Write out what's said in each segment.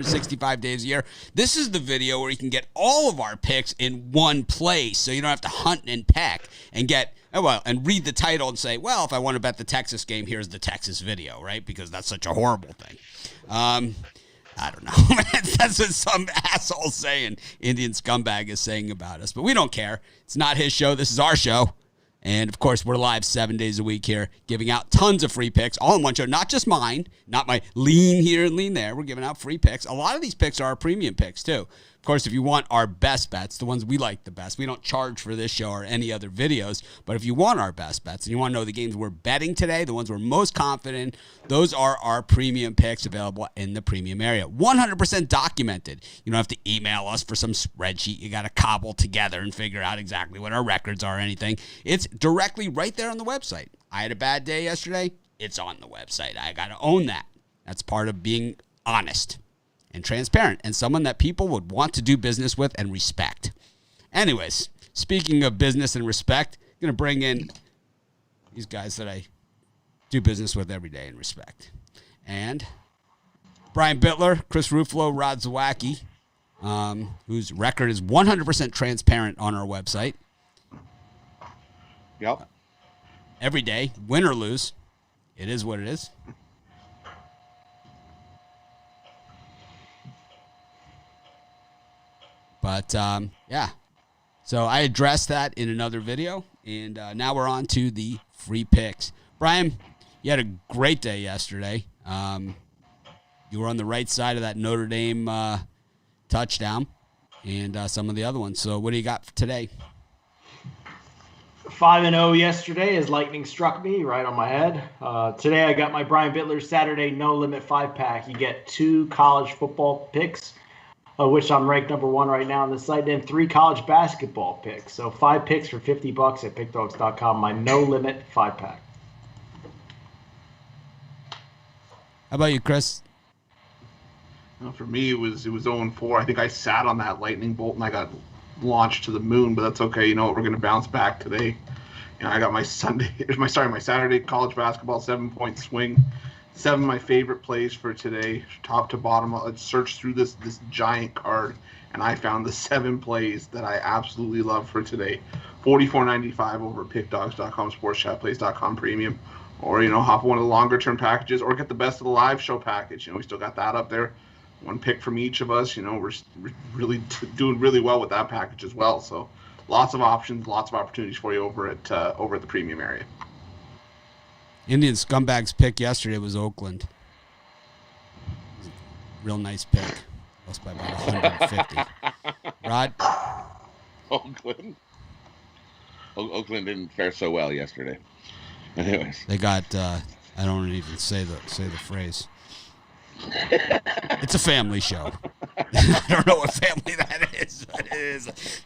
365 days a year. This is the video where you can get all of our picks in one place, so you don't have to hunt and peck and get and read the title and say, well, if I want to bet the Texas game, here's the Texas video, right? Because that's such a horrible thing. I don't know. That's what some asshole saying, Indian scumbag is saying about us. But we don't care. It's not his show. This is our show. And, of course, we're live 7 days a week here, giving out tons of free picks, all in one show. Not just mine, not my lean here and lean there. We're giving out free picks. A lot of these picks are our premium picks, too. Of course, if you want our best bets, the ones we like the best, we don't charge for this show or any other videos. But if you want our best bets and you want to know the games we're betting today, the ones we're most confident in, those are our premium picks available in the premium area. 100% documented. You don't have to email us for some spreadsheet you got to cobble together and figure out exactly what our records are or anything. It's directly right there on the website. I had a bad day yesterday. It's on the website. I got to own that. That's part of being honest and transparent, and someone that people would want to do business with and respect. Anyways, speaking of business and respect, I'm going to bring in these guys that I do business with every day and respect. And Brian Bittler, Chris Ruffalo, Rod Zawacki, whose record is 100% transparent on our website. Yep. Every day, win or lose, it is what it is. But, yeah, so I addressed that in another video, and now we're on to the free picks. Brian, you had a great day yesterday. You were on the right side of that Notre Dame touchdown and some of the other ones. So what do you got for today? 5-0 yesterday as lightning struck me right on my head. Today I got my Brian Bittler Saturday No Limit 5-pack. You get 2 college football picks, which I'm ranked number 1 right now on the site, and 3 college basketball picks. So 5 picks for $50 at pickdogs.com, my No Limit 5-pack. How about you, Chris? Well, for me, it was 0-4. I think I sat on that lightning bolt and I got launched to the moon, but that's okay. You know what? We're going to bounce back today. You know, I got my Saturday college basketball 7-point swing. 7 of my favorite plays for today, top to bottom. I searched through this giant card, and I found the 7 plays that I absolutely love for today. $44.95 over at pickdogs.com, sportschatplays.com premium, or, you know, hop one of the longer-term packages, or get the best of the live show package. You know, we still got that up there. 1 pick from each of us. You know, we're really doing really well with that package as well. So lots of options, lots of opportunities for you over at the premium area. Indian Scumbag's pick yesterday was Oakland. Real nice pick. Lost by about 150. Rod? Oakland didn't fare so well yesterday. Anyways. They got, I don't even say the phrase. It's a family show. I don't know what family that is, but it is.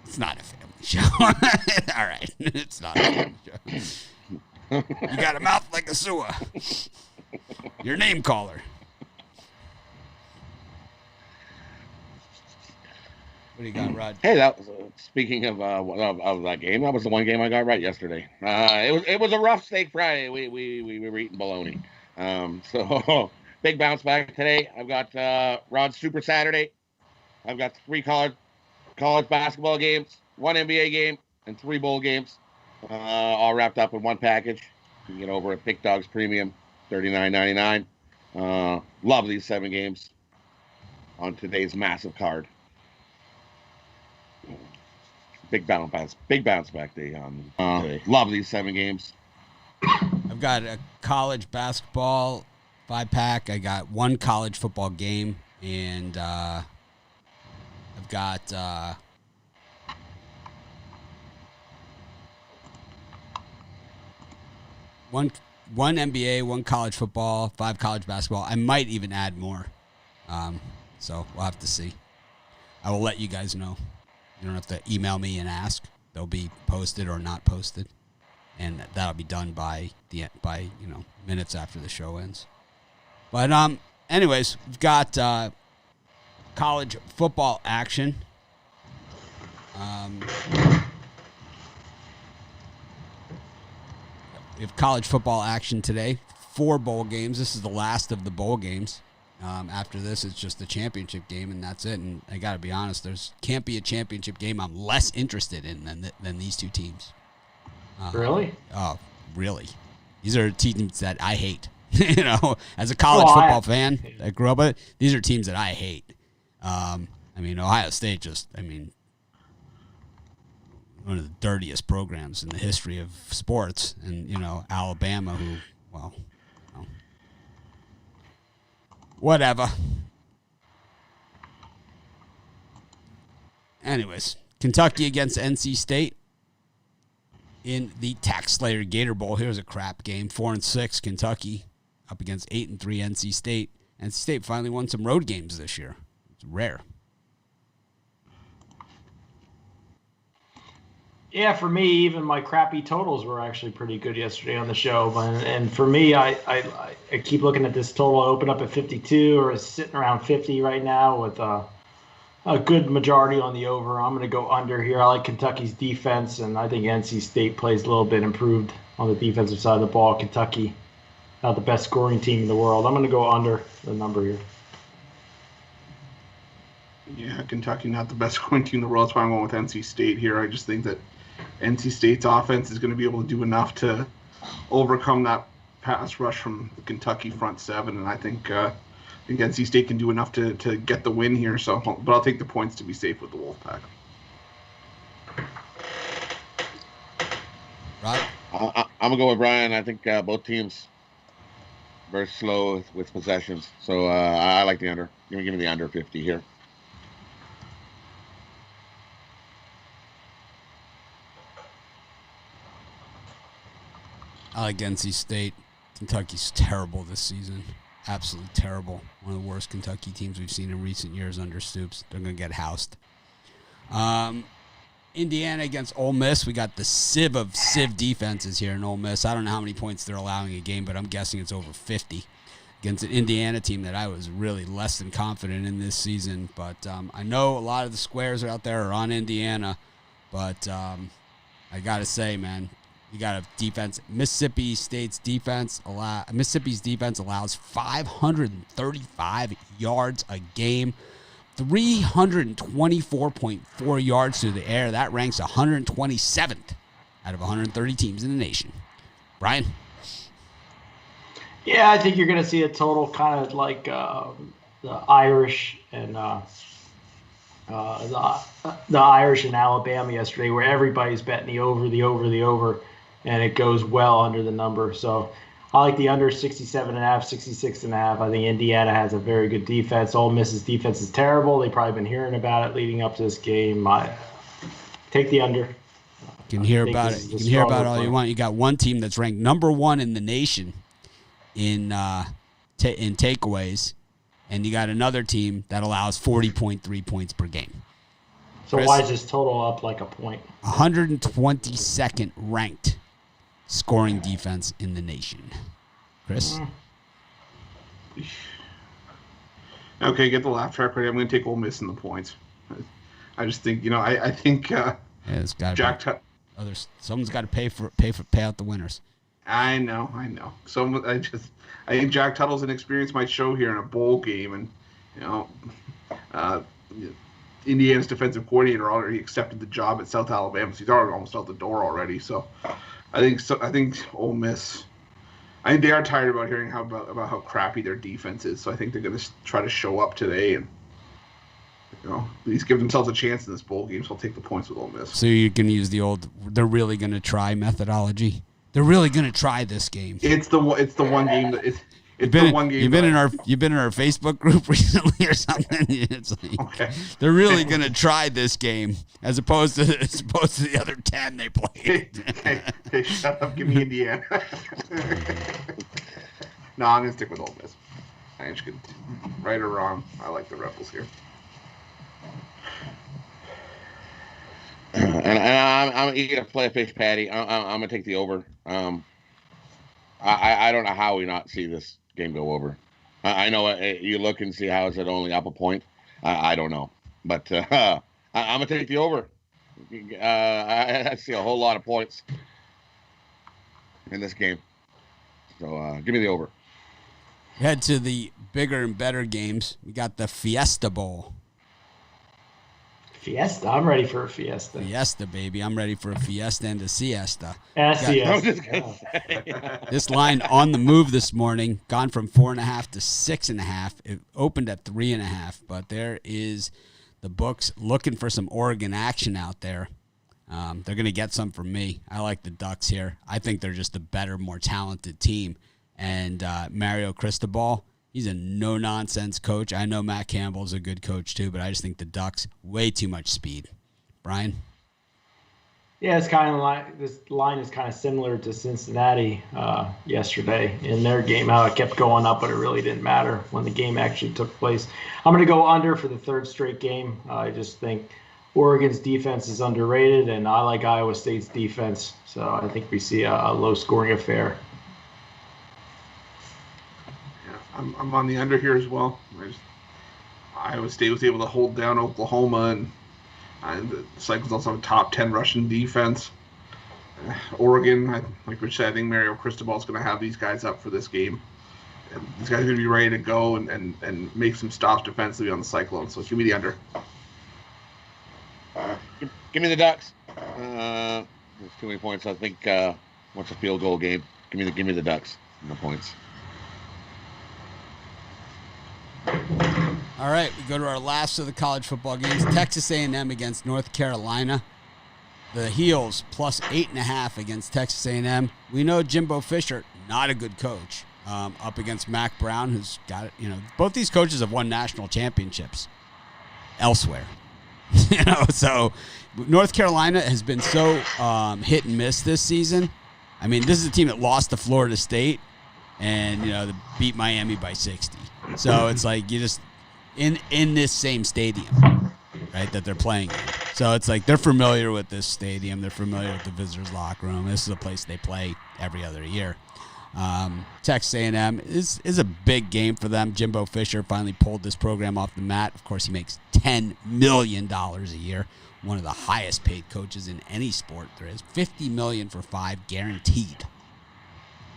It's not a family show. All right. It's not a family show. You got a mouth like a sewer. Your name caller. What do you got, Rod? Hey, that was speaking of that game. That was the one game I got right yesterday. It was a rough steak Friday. We were eating bologna. So big bounce back today. I've got Rod's Super Saturday. I've got 3 college basketball games, 1 NBA game, and 3 bowl games. All wrapped up in one package. You can get over at Pick Dogs Premium, $39.99. Love these 7 games on today's massive card. Big bounce back day on today. Love these 7 games. I've got a college basketball 5-pack. I got 1 college football game, and I've got one NBA, 1 college football, 5 college basketball. I might even add more. So we'll have to see. I will let you guys know. You don't have to email me and ask. They'll be posted or not posted, and that'll be done by minutes after the show ends. But anyways, we've got college football action. We have college football action today. 4 bowl games. This is the last of the bowl games. After this, it's just the championship game, and that's it. And I got to be honest, there's can't be a championship game I'm less interested in than these two teams. Really? Oh, really? These are teams that I hate. As a college football fan that grew up with it, these are teams that I hate. Ohio State one of the dirtiest programs in the history of sports, and Alabama, who, whatever. Anyways, Kentucky against NC State in the Tax Slayer Gator Bowl. Here's a crap game. 4-6 Kentucky up against 8-3 NC State. NC State finally won some road games this year. It's rare. Yeah, for me, even my crappy totals were actually pretty good yesterday on the show. And for me, I keep looking at this total open up at 52 or is sitting around 50 right now with a good majority on the over. I'm going to go under here. I like Kentucky's defense, and I think NC State plays a little bit improved on the defensive side of the ball. Kentucky, not the best scoring team in the world. I'm going to go under the number here. Yeah, Kentucky, not the best scoring team in the world. That's why I'm going with NC State here. I just think that NC State's offense is going to be able to do enough to overcome that pass rush from the Kentucky front seven, and I think NC State can do enough to get the win here. But I'll take the points to be safe with the Wolfpack. Right. I'm gonna go with Brian. I think both teams very slow with possessions, so I like the under. Give me the under 50 here. I like NC State. Kentucky's terrible this season. Absolutely terrible. One of the worst Kentucky teams we've seen in recent years under Stoops. They're going to get housed. Indiana against Ole Miss. We got the sieve of sieve defenses here in Ole Miss. I don't know how many points they're allowing a game, but I'm guessing it's over 50 against an Indiana team that I was really less than confident in this season. But I know a lot of the squares out there are on Indiana, but I got to say, man, you got a defense. Mississippi's defense allows 535 yards a game, 324.4 yards through the air. That ranks 127th out of 130 teams in the nation. Brian? Yeah, I think you're going to see a total kind of like the Irish and the Irish and Alabama yesterday, where everybody's betting the over, and it goes well under the number. So I like the under 67.5, 66.5. I think Indiana has a very good defense. Ole Miss's defense is terrible. They've probably been hearing about it leading up to this game. Take the under. You can hear about it. You can hear about it all you want. You got one team that's ranked number 1 in the nation in takeaways, and you got another team that allows 40.3 points per game. So Chris, why is this total up like a point? 122nd ranked scoring defense in the nation. Chris? Okay, get the laugh track ready. I'm going to take Ole Miss in the points. I just think, I think it's gotta someone's got to pay out the winners. I know. I think Jack Tuttle's inexperience might show here in a bowl game, and Indiana's defensive coordinator already accepted the job at South Alabama, so he's already almost out the door already. So I think Ole Miss. I think they are tired about hearing about how crappy their defense is. So I think they're going to try to show up today and at least give themselves a chance in this bowl game. So I'll take the points with Ole Miss. So you're going to use the old "they're really going to try" methodology. They're really going to try this game. It's the one game that it's. You've been in our Facebook group recently or something. It's like, okay. They're really gonna try this game as opposed to the other 10 they played. Hey, shut up! Give me Indiana. No, I'm gonna stick with Ole Miss. I ain't good. Right or wrong, I like the Rebels here. And I'm eager to play a fish patty. I'm gonna take the over. I don't know how we not see this game go over. I know you look and see how is it only up a point. I don't know, but I'm gonna take the over. I see a whole lot of points in this game, so give me the over. Head to the bigger and better games. We got the Fiesta Bowl. Fiesta. I'm ready for a fiesta. Fiesta, baby. I'm ready for a fiesta and a siesta. Siesta. I was just gonna say. This line on the move this morning, gone from 4.5 to 6.5. It opened at 3.5, but there is the books looking for some Oregon action out there. They're going to get some from me. I like the Ducks here. I think they're just a better, more talented team. And Mario Cristobal, he's a no-nonsense coach. I know Matt Campbell's a good coach too, but I just think the Ducks, way too much speed. Brian? Yeah, it's kind of like this line is kind of similar to Cincinnati yesterday in their game, how it kept going up, but it really didn't matter when the game actually took place. I'm going to go under for the third straight game. I just think Oregon's defense is underrated, and I like Iowa State's defense. So I think we see a low-scoring affair. I'm on the under here as well. Iowa State was able to hold down Oklahoma, and the Cyclones also have a top 10 Russian defense. Oregon, like Rich said, I think Mario Cristobal is going to have these guys up for this game. And these guys are going to be ready to go and make some stops defensively on the Cyclones. So give me the under. Give me the Ducks. There's too many points. I think once a field goal game. Give me the Ducks and the points. All right, we go to our last of the college football games. Texas A&M against North Carolina. The Heels plus 8.5 against Texas A&M. We know Jimbo Fisher, not a good coach, up against Mac Brown, who's got it. Both these coaches have won national championships elsewhere. So North Carolina has been so hit and miss this season. I mean, this is a team that lost to Florida State and, they beat Miami by 60. So it's like you just in this same stadium, right, that they're playing in. So it's like they're familiar with this stadium. They're familiar with the visitors' locker room. This is a place they play every other year. Texas A&M is a big game for them. Jimbo Fisher finally pulled this program off the mat. Of course, he makes $10 million a year, one of the highest paid coaches in any sport there is. $50 million for 5 guaranteed.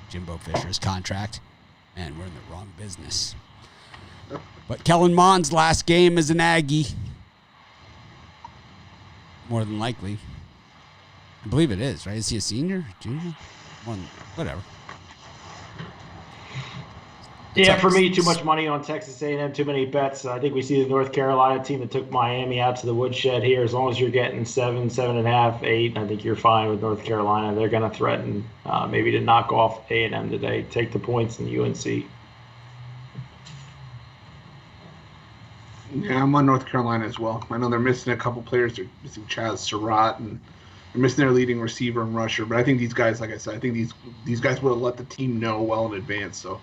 Jimbo Fisher's contract, and we're in the wrong business. But Kellen Mond's last game is an Aggie. More than likely. I believe it is, right? Is he a senior? Junior? Whatever. Yeah, for me, too much money on Texas A&M, too many bets. I think we see the North Carolina team that took Miami out to the woodshed here. As long as you're getting 7, 7.5, 8, I think you're fine with North Carolina. They're going to threaten maybe to knock off A&M today, take the points in UNC. Yeah, I'm on North Carolina as well. I know they're missing a couple players. They're missing Chaz Surratt, and they're missing their leading receiver and rusher. But I think these guys, like I said, I think these guys will let the team know well in advance. So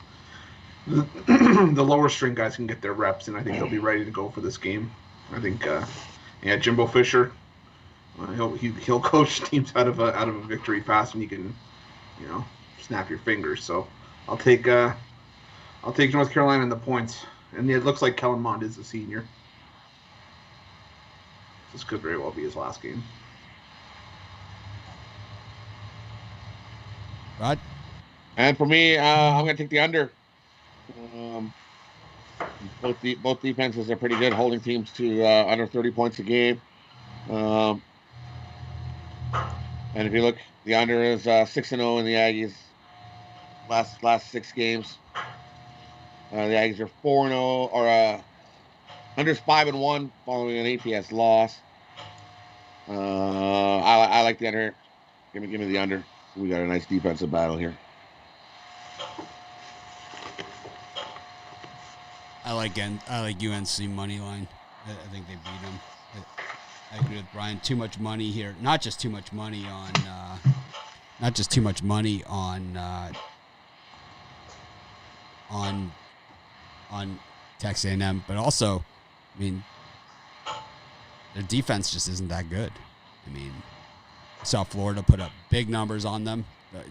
the lower string guys can get their reps, and I think they'll be ready to go for this game. I think, Jimbo Fisher, he'll coach teams out of a victory fast when you can, snap your fingers. So I'll take North Carolina in the points. And it looks like Kellen Mond is a senior. This could very well be his last game. Rod? And for me, I'm going to take the under. Both defenses are pretty good, holding teams to under 30 points a game. And if you look, the under is 6-0 in the Aggies last 6 games. The Aggies are 4-0, or under's 5-1 following an ATS loss. I like the under. Give me the under. We got a nice defensive battle here. I like UNC money line. I think they beat them. I agree with Brian. Too much money here. Not just too much money on Texas A&M, but also, I mean, their defense just isn't that good. I mean, I saw Florida put up big numbers on them.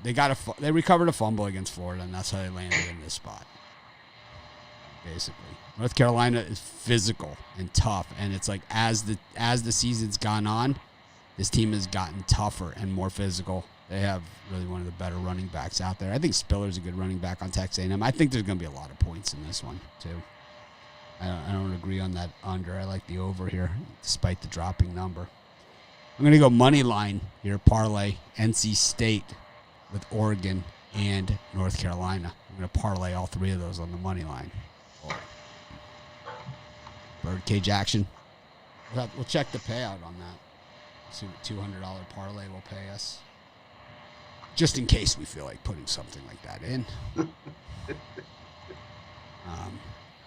They recovered a fumble against Florida, and that's how they landed in this spot. Basically, North Carolina is physical and tough, and it's like as the season's gone on, this team has gotten tougher and more physical. They have really one of the better running backs out there. I think Spiller's a good running back on Texas A&M. I think there's going to be a lot of points in this one, too. I don't agree on that under. I like the over here, despite the dropping number. I'm going to go money line here, parlay NC State with Oregon and North Carolina. I'm going to parlay all three of those on the money line. Birdcage action. We'll check the payout on that. See what $200 parlay will pay us. Just in case we feel like putting something like that in.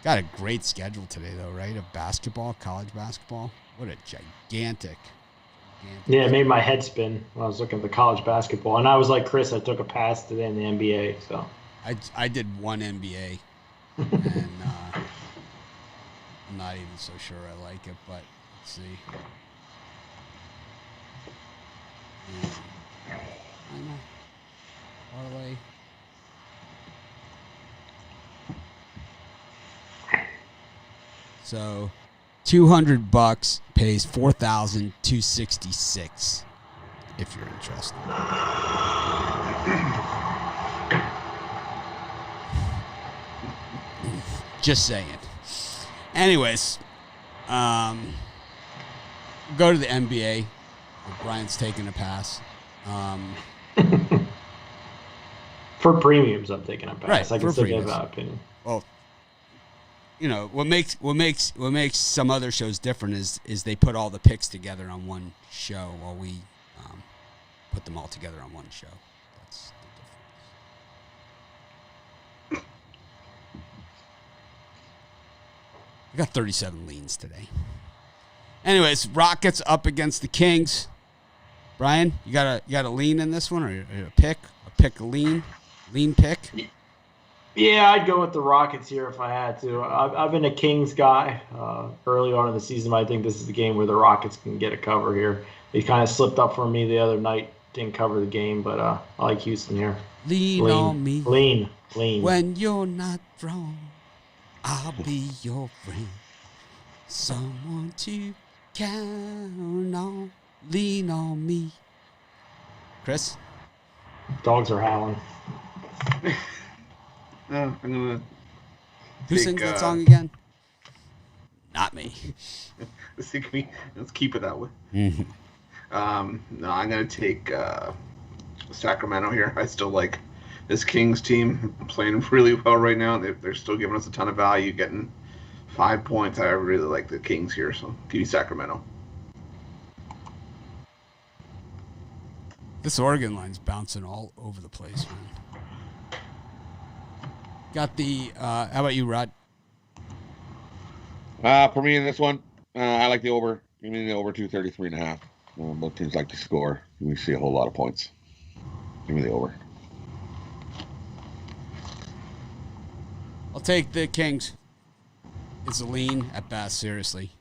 Got a great schedule today, though, right? Of basketball, college basketball. What a gigantic. Yeah, it made my head spin when I was looking at the college basketball. And I was like Chris, I took a pass today in the NBA. So I did one NBA, and I'm not even so sure I like it, but let's see. Parlay. So, $200 pays $4,266. If you're interested. Just saying. Anyways, go to the NBA. Brian's taking a pass. For premiums, I'm taking a pass. Right, I can for still give premiums. an opinion. Well, you know what makes some other shows different is they put all the picks together on one show, while we put them all together on one show. That's the difference. I got 37 leans today. Anyways, Rockets up against the Kings. Brian, you got a lean in this one, or a pick a lean pick? Yeah, I'd go with the Rockets here if I had to. I've been a Kings guy early on in the season, but I think this is the game where the Rockets can get a cover here. They kind of slipped up for me the other night, didn't cover the game, but I like Houston here. Lean on me. Lean. When you're not wrong, I'll be your friend. Someone to count on. Lean on me. Chris? Dogs are howling. I'm gonna. Who sings that song again? Not me. Let's keep it that way. Mm-hmm. No, I'm gonna take Sacramento here. I still like this Kings team playing really well right now. They're still giving us a ton of value, getting 5 points. I really like the Kings here, so give me Sacramento. This Oregon line's bouncing all over the place, man. Got the, how about you, Rod? For me in this one, I like the over. Give me the over 233.5. Both teams like to score. We see a whole lot of points. Give me the over. I'll take the Kings. It's a lean at best, seriously.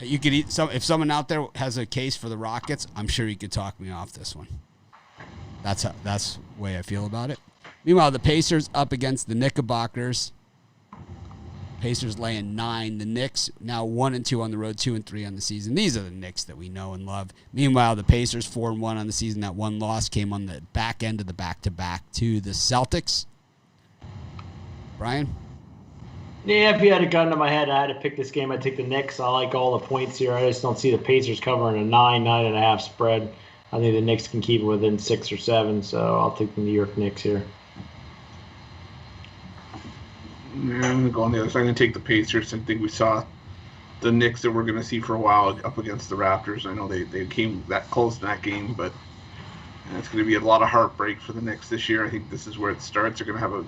You could eat some. If someone out there has a case for the Rockets, I'm sure you could talk me off this one. That's the way I feel about it. Meanwhile, the Pacers up against the Knickerbockers. Pacers laying 9. The Knicks now 1-2 on the road, 2-3 on the season. These are the Knicks that we know and love. Meanwhile, the Pacers 4-1 on the season. That one loss came on the back end of the back-to-back to the Celtics. Brian? Yeah, if you had a gun to my head, I had to pick this game. I'd take the Knicks. I like all the points here. I just don't see the Pacers covering a 9.5 spread. I think the Knicks can keep it within 6 or 7, so I'll take the New York Knicks here. Yeah, I'm going to go on the other side. I'm going to take the Pacers. I think we saw the Knicks that we're going to see for a while up against the Raptors. I know they came that close in that game, but it's going to be a lot of heartbreak for the Knicks this year. I think this is where it starts. They're going to have a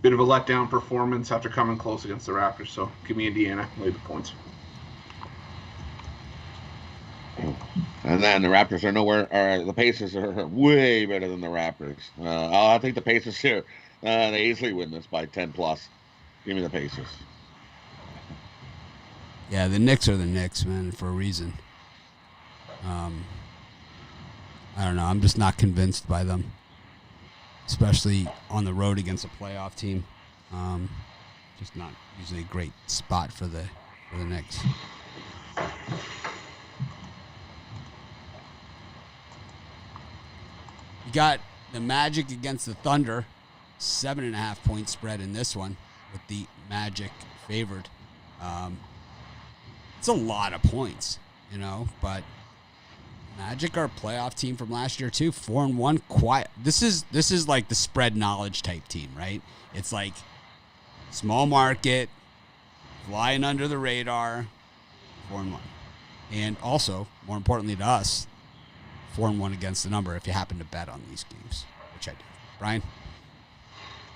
bit of a letdown performance after coming close against the Raptors. So give me Indiana, lay the points. And then the Raptors are nowhere, or the Pacers are way better than the Raptors. I'll take the Pacers here. They easily win this by 10 plus. Give me the Pacers. Yeah, the Knicks are the Knicks, man, for a reason. I don't know. I'm just not convinced by them, especially on the road against a playoff team. Just not usually a great spot for the Knicks. got the Magic against the Thunder, 7.5 point spread in this one with the Magic favored. It's a lot of points, but Magic are a playoff team from last year too. 4-1, quiet. This is like the spread knowledge type team, right? It's like small market, flying under the radar, 4-1, and also more importantly to us, 4-1 against the number. If you happen to bet on these games, which I do, Brian.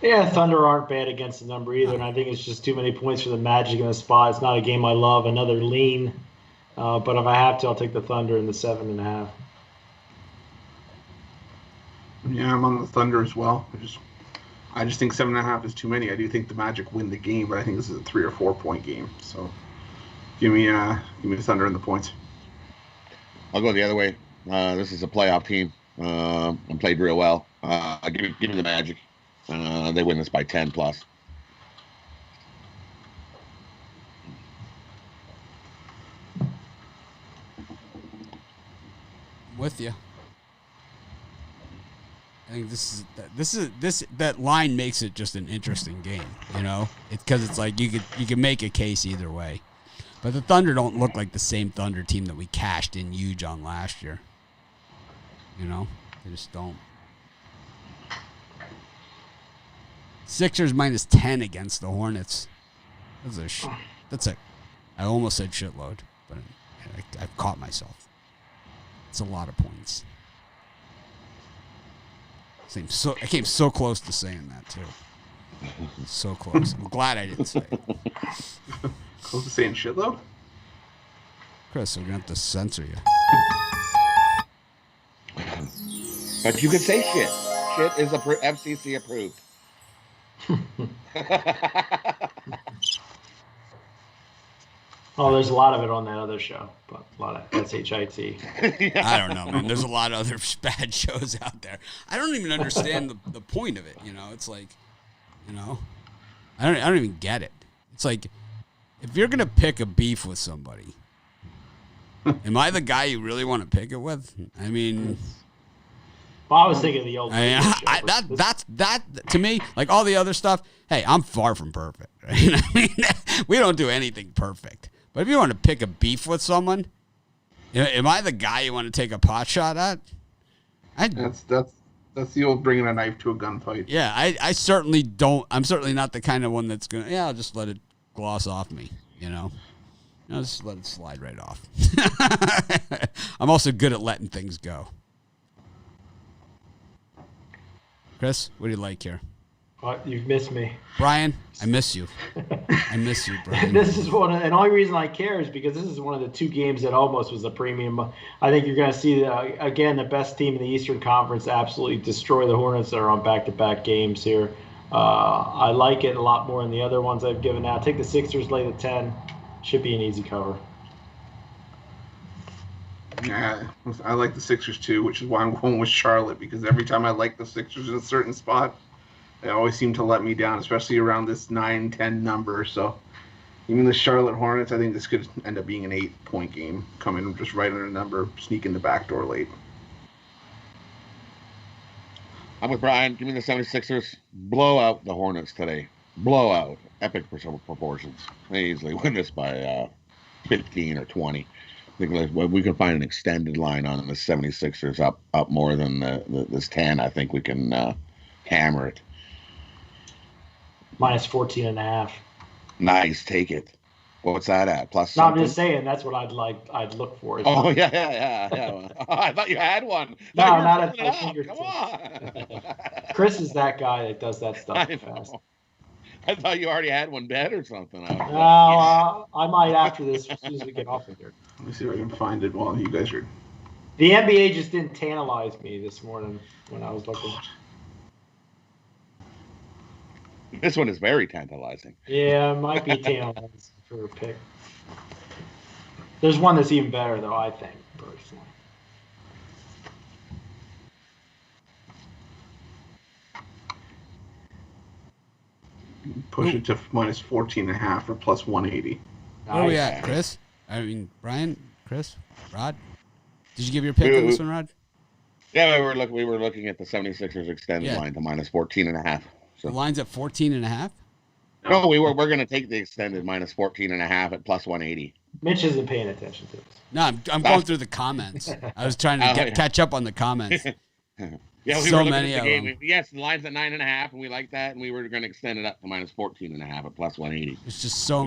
Yeah, Thunder aren't bad against the number either, and I think it's just too many points for the Magic in the spot. It's not a game I love. Another lean. But if I have to, I'll take the Thunder in the 7.5. Yeah, I'm on the Thunder as well. I just think 7.5 is too many. I do think the Magic win the game, but I think this is a 3 or 4 point game. So give me the Thunder and the points. I'll go the other way. This is a playoff team and played real well. Give me the Magic. They win this by 10 plus. With you. I think that line makes it just an interesting game, because it's like you could make a case either way, but the Thunder don't look like the same Thunder team that we cashed in huge on last year. They just don't. Sixers minus 10 against the Hornets. I almost said shitload, but I've caught myself. It's a lot of points. I came so close to saying that too. So close. I'm glad I didn't say it. Close to saying shitload? Chris, we're gonna have to censor you. But you could say shit. Shit is FCC approved. Oh, there's a lot of it on that other show, but a lot of SHIT. I don't know, man. There's a lot of other bad shows out there. I don't even understand the point of it. It's like, I don't even get it. It's like, if you're gonna pick a beef with somebody, am I the guy you really want to pick it with? I mean, well, I was thinking of the old. That to me, like all the other stuff. Hey, I'm far from perfect. Right? I mean, we don't do anything perfect. But if you want to pick a beef with someone, am I the guy you want to take a pot shot at? That's the old bringing a knife to a gunfight. Yeah, I certainly don't. I'm certainly not the kind of one that's gonna. Yeah, I'll just let it gloss off me. I'll just let it slide right off. I'm also good at letting things go. Chris, what do you like here? You've missed me. Brian, I miss you. I miss you, Brian. This is and the only reason I care is because this is one of the two games that almost was a premium. I think you're going to see, again, the best team in the Eastern Conference absolutely destroy the Hornets that are on back-to-back games here. I like it a lot more than the other ones I've given out. Take the Sixers, lay the 10. Should be an easy cover. Yeah, I like the Sixers too, which is why I'm going with Charlotte, because every time I like the Sixers in a certain spot, they always seem to let me down, especially around this 9-10 number. So even the Charlotte Hornets, I think this could end up being an 8-point game, coming just right under the number, sneaking the back door late. I'm with Brian. Give me the 76ers. Blow out the Hornets today. Blow out. Epic proportions. They easily win this by 15 or 20. I think we can find an extended line on the 76ers up more than this 10. I think we can hammer it. Minus 14.5. Nice, take it. What's that at? Plus no, something? I'm just saying that's what I'd look for. Oh, yeah. I thought you had one. No, not at my fingertips. Come on. Chris is that guy that does that stuff fast. I thought you already had one bet or something. No, I might after this as soon as we get off of here. Let me see if I can find it while you guys are... The NBA just didn't tantalize me this morning when I was looking. This one is very tantalizing. Yeah, it might be tantalizing for a pick. There's one that's even better, though, I think, personally. Push it to minus 14.5 or plus 180. Where are we at, Chris? I mean, Brian, Chris, Rod? Did you give your pick on this one, Rod? Yeah, we were looking at the 76ers extended line to minus 14.5. So The line's at 14.5. No, we're going to take the extended minus 14.5 at plus 180. Mitch isn't paying attention to this. No, I'm going through the comments. I was trying to catch up on the comments. Yeah, we so were looking many at the of game. Yes, the line's at 9.5, and we like that, and we were going to extend it up to minus 14.5 at plus 180. There's just so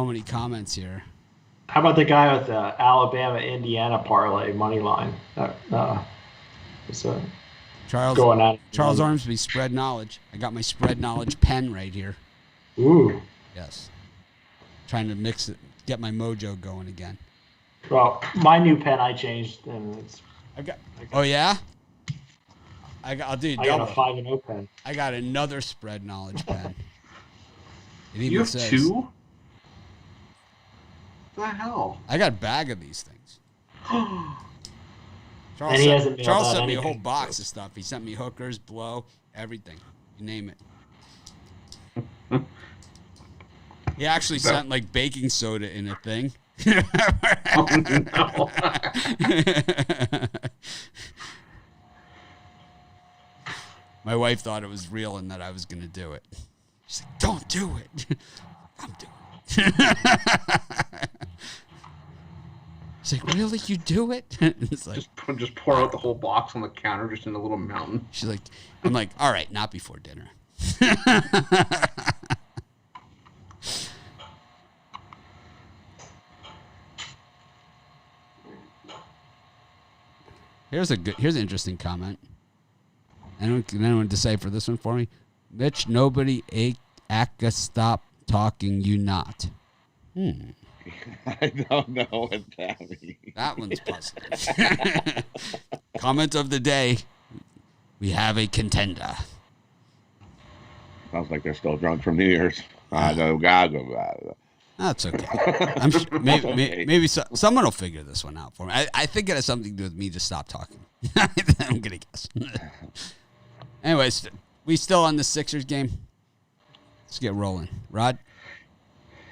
many comments here. How about the guy with the Alabama-Indiana parlay money line? Charles going on. Charles Ormsby, spread knowledge. I got my spread knowledge pen right here. Ooh. Yes. Trying to mix it, get my mojo going again. Well, my new pen I changed, and it's. Oh yeah. I'll do double. I got a 5-0 pen. I got another spread knowledge pen. It even You have says, 2? What the hell? I got a bag of these things. Charles And he hasn't mailed out sent me a whole anything. box of stuff. He sent me hookers, blow, everything. You name it. He actually sent like baking soda in a thing. Oh, no. My wife thought it was real and that I was going to do it. She's like, don't do it. I'm doing it. She's like, really? You do it? It's like, just pour out the whole box on the counter, just in a little mountain. she's like, I'm like, all right, not before dinner. Here's an interesting comment. Anyone decipher this one for me? Mitch, nobody aka stop talking you not. I don't know what that means. That one's puzzling. Comment of the day. We have a contender. Sounds like they're still drunk from New Year's. That's okay. I'm sure, maybe someone will figure this one out for me. I think it has something to do with me just stop talking. I'm going to guess. Anyways, we still on the Sixers game? Let's get rolling. Rod?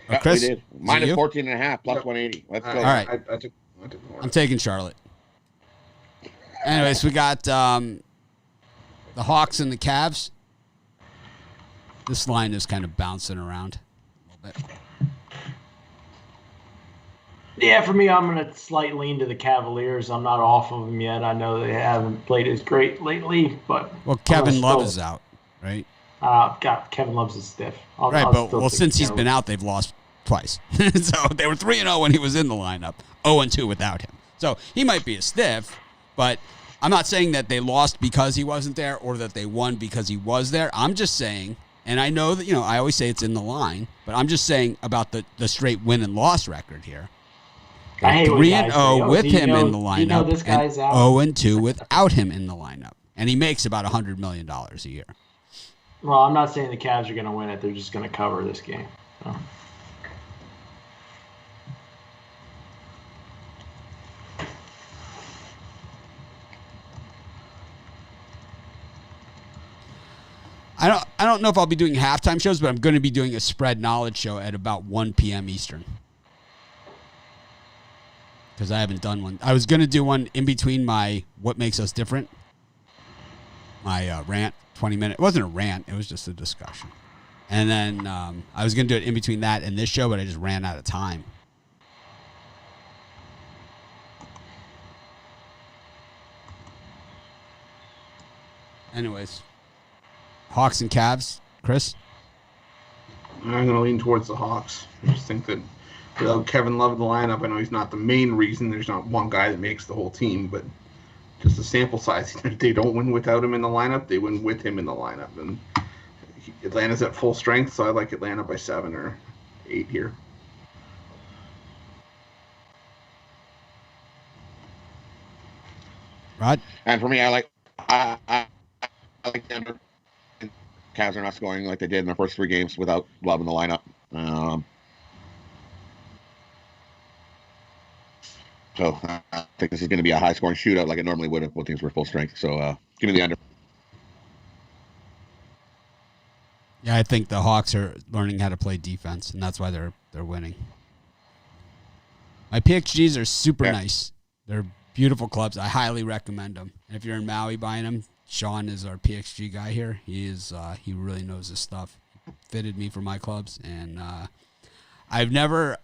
Or Chris? We did. Minus 14.5 plus 180. Let's go. All right. I took I'm taking Charlotte. Anyways, we got the Hawks and the Cavs. This line is kind of bouncing around a little bit. Yeah, for me, I'm going to slightly lean to the Cavaliers. I'm not off of them yet. I know they haven't played as great lately, but Well, Kevin Love is out, right? God, Kevin Love's a stiff. Since he's been out, they've lost twice. So they were 3-0 when he was in the lineup, 0-2 without him. So he might be a stiff, but I'm not saying that they lost because he wasn't there or that they won because he was there. I'm just saying, and I know that, I always say it's in the line, but I'm just saying about the straight win and loss record here. I hate 3-0 with him in the lineup, this guy's out. 0-2 without him in the lineup, and he makes about $100 million a year. Well, I'm not saying the Cavs are going to win it. They're just going to cover this game. So. I don't know if I'll be doing halftime shows, but I'm going to be doing a spread knowledge show at about 1 p.m. Eastern. Because I haven't done one. I was going to do one in between my What Makes Us Different, my rant, 20-minute. It wasn't a rant. It was just a discussion. And then I was going to do it in between that and this show, but I just ran out of time. Anyways, Hawks and Cavs. Chris? I'm going to lean towards the Hawks. I just think that without Kevin Love in the lineup, I know he's not the main reason. There's not one guy that makes the whole team, but just the sample size. They don't win without him in the lineup. They win with him in the lineup. And Atlanta's at full strength, so I like Atlanta by 7 or 8 here. Rod? And for me, I like Denver. Cavs are not scoring like they did in their first 3 games without Love in the lineup. So I think this is going to be a high-scoring shootout like it normally would if both teams were full strength. So give me the under. Yeah, I think the Hawks are learning how to play defense, and that's why they're winning. My PXGs are super nice. They're Beautiful clubs. I highly recommend them. And if you're in Maui buying them, Sean is our PXG guy here. He really knows his stuff. Fitted me for my clubs, and I've never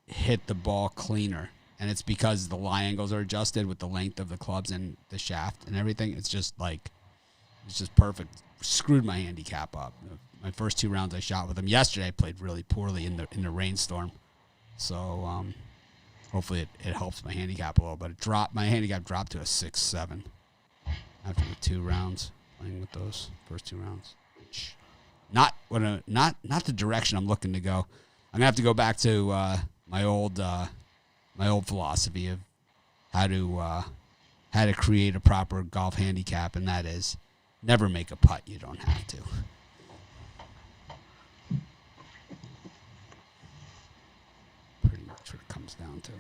hit the ball cleaner, and it's because the lie angles are adjusted with the length of the clubs and the shaft and everything. It's just perfect. Screwed my handicap up. My first 2 rounds I shot with them. Yesterday I played really poorly in the rainstorm, so hopefully it helps my handicap a little. But my handicap dropped to a 6-7 after the 2 rounds playing with those first 2 rounds. Not the direction I'm looking to go. I'm gonna have to go back to my old philosophy of how to create a proper golf handicap, and that is never make a putt you don't have to. Pretty much what it comes down to.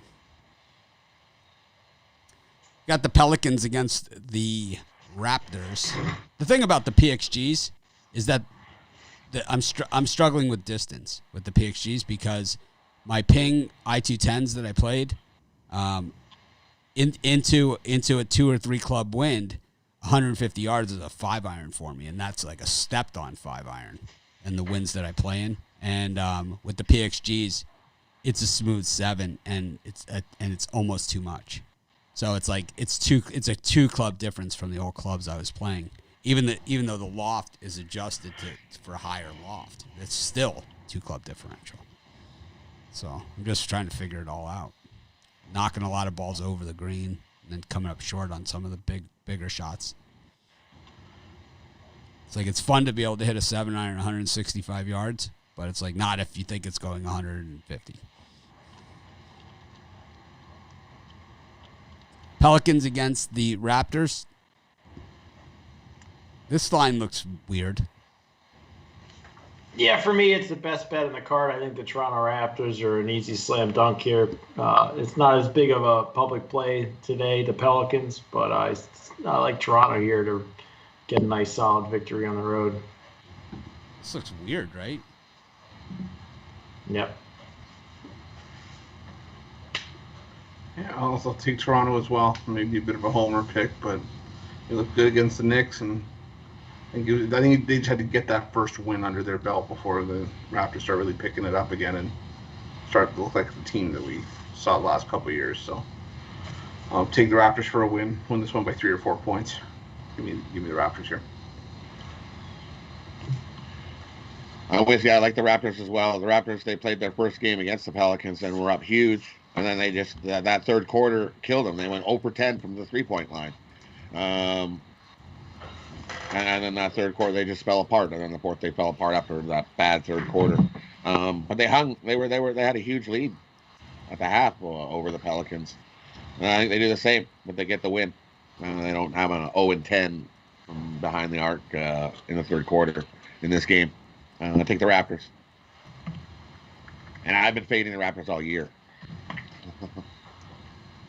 Got the Pelicans against the Raptors. The thing about the PXGs is that I'm struggling with distance with the PXGs because my ping I-210s that I played into a 2 or 3 club wind, 150 yards is a 5-iron for me, and that's like a stepped on 5-iron in the winds that I play in. And with the PXGs, it's a smooth 7, and it's almost too much. So it's like it's a 2 club difference from the old clubs I was playing. Even though the loft is adjusted for higher loft, it's still 2 club differential. So I'm just trying to figure it all out. Knocking a lot of balls over the green and then coming up short on some of the bigger shots. It's like it's fun to be able to hit a 7-iron 165 yards, but it's like not if you think it's going 150. Pelicans against the Raptors. This line looks weird. Yeah, for me, it's the best bet in the card. I think the Toronto Raptors are an easy slam dunk here. It's not as big of a public play today, the Pelicans, but I like Toronto here to get a nice solid victory on the road. This looks weird, right? Yep. Yeah, I'll also take Toronto as well. Maybe a bit of a homer pick, but they look good against the Knicks, and I think they just had to get that first win under their belt before the Raptors start really picking it up again and start to look like the team that we saw the last couple of years. So I'll take the Raptors for a win this one by 3 or 4 points. Give me the Raptors here. I'm with you. I like the Raptors as well. The Raptors, they played their first game against the Pelicans and were up huge. And then they just, that third quarter killed them. They went 0 for 10 from the 3-point line. And then that third quarter, they just fell apart. And then the fourth, they fell apart after that bad third quarter. But they hung. They had a huge lead at the half over the Pelicans. And I think they do the same, but they get the win. They don't have an 0-10 from behind the arc in the third quarter in this game. I take the Raptors. And I've been fading the Raptors all year.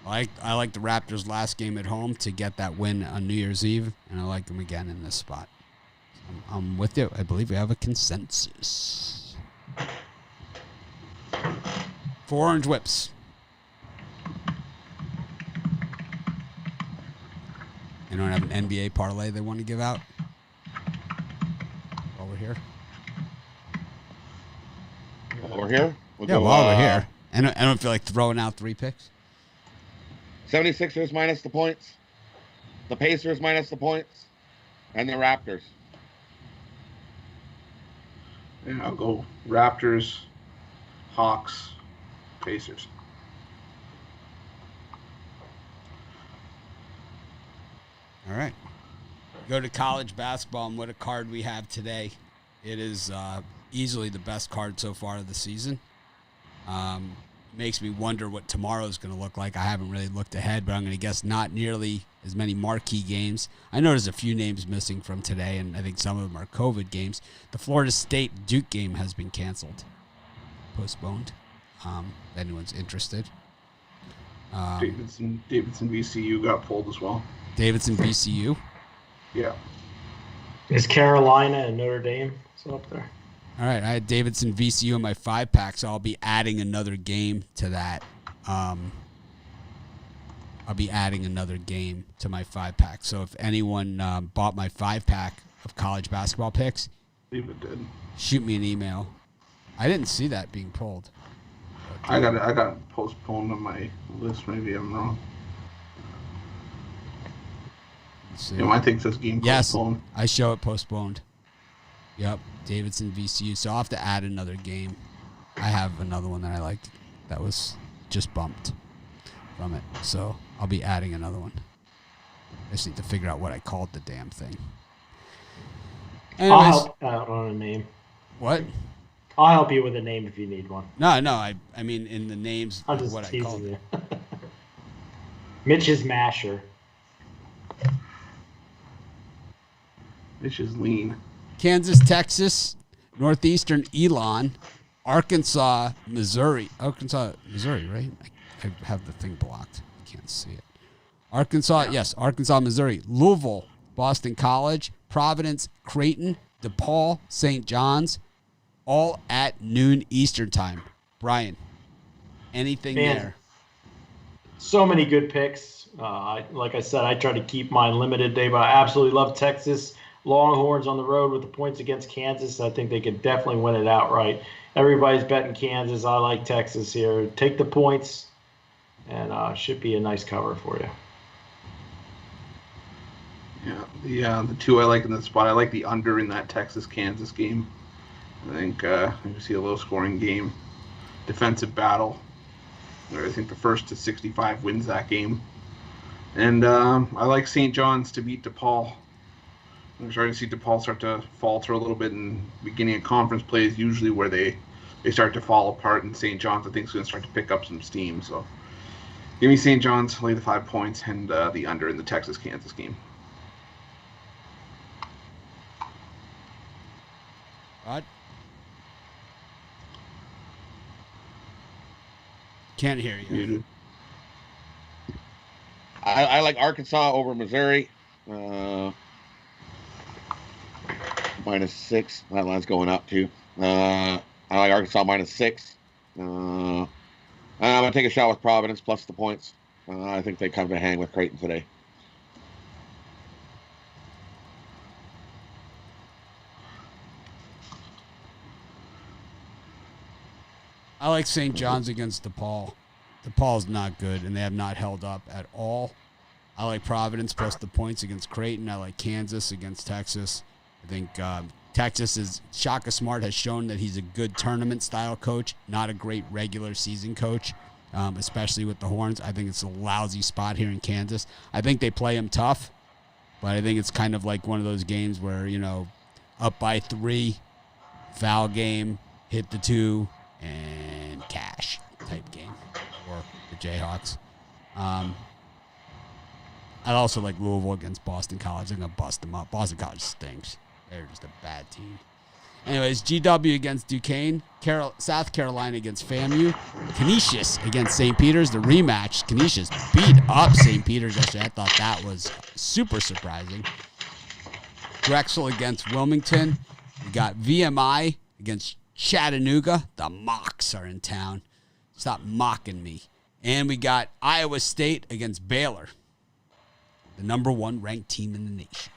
I like the Raptors last game at home to get that win on New Year's Eve, and I like them again in this spot. I'm with you. I believe we have a consensus. 4 orange whips. Anyone have an NBA parlay they want to give out while we're here? While we're here? While we're here. I don't feel like throwing out 3 picks. 76ers minus the points, the Pacers minus the points, and the Raptors. Yeah, I'll go Raptors, Hawks, Pacers. All right. Go to college basketball, and what a card we have today. It is easily the best card so far of the season. Makes me wonder what tomorrow's going to look like. I haven't really looked ahead, but I'm going to guess not nearly as many marquee games. I know there's a few names missing from today, and I think some of them are COVID games. The Florida State-Duke game has been canceled, postponed, if anyone's interested. Davidson VCU got pulled as well. Davidson VCU? Yeah. Is Carolina and Notre Dame still up there? All right, I had Davidson VCU in my 5-pack, so I'll be adding another game to that. I'll be adding another game to my 5-pack. So if anyone bought my 5-pack of college basketball picks, I believe it did. shoot me an email. I didn't see that being pulled. I got postponed on my list. Maybe I'm wrong. Let's see. You know, I think this game postponed. Yes, I show it postponed. Yep, Davidson VCU. So I'll have to add another game. I have another one that I liked that was just bumped from it. So I'll be adding another one. I just need to figure out what I called the damn thing. Anyways, I'll help out on a name. what? I'll help you with a name if you need one. No. I mean in the names I'm of just what I teasing called it. you. Mitch's Masher. It's just lean. Kansas, Texas, Northeastern Elon, Arkansas, Missouri, right? I have the thing blocked. I can't see it. Arkansas, yes, Arkansas, Missouri, Louisville, Boston College, Providence, Creighton, DePaul, St. John's, all at noon Eastern time. Brian, anything there? So many good picks. Like I said, I try to keep mine limited day, but I absolutely love Texas. Longhorns on the road with the points against Kansas. I think they could definitely win it outright. Everybody's betting Kansas. I like Texas here. Take the points, and should be a nice cover for you. Yeah, the two I like in this spot. I like the under in that Texas-Kansas game. I think you see a low-scoring game, defensive battle. I think the first to 65 wins that game. And I like St. John's to beat DePaul. I'm starting to see DePaul start to falter a little bit in beginning of conference play is usually where they start to fall apart, and St. John's I think is going to start to pick up some steam. So give me St. John's, lay the 5 points, and the under in the Texas-Kansas game. Rod? Can't hear you. Muted. I like Arkansas over Missouri. -6. That line's going up too. I like Arkansas -6. I'm gonna take a shot with Providence plus the points. I think they kind of hang with Creighton today. I like St. John's against DePaul. DePaul's not good, and they have not held up at all. I like Providence plus the points against Creighton. I like Kansas against Texas. I think Texas is Shaka Smart has shown that he's a good tournament-style coach, not a great regular season coach, especially with the Horns. I think it's a lousy spot here in Kansas. I think they play him tough, but I think it's kind of like one of those games where, you know, up by 3, foul game, hit the 2, and cash type game for the Jayhawks. I also like Louisville against Boston College. They're going to bust them up. Boston College stinks. They're just a bad team. Anyways, GW against Duquesne. South Carolina against FAMU. Canisius against St. Peter's. The rematch. Canisius beat up St. Peter's yesterday. I thought that was super surprising. Drexel against Wilmington. We got VMI against Chattanooga. The Mocks are in town. Stop mocking me. And we got Iowa State against Baylor. The number 1 ranked team in the nation.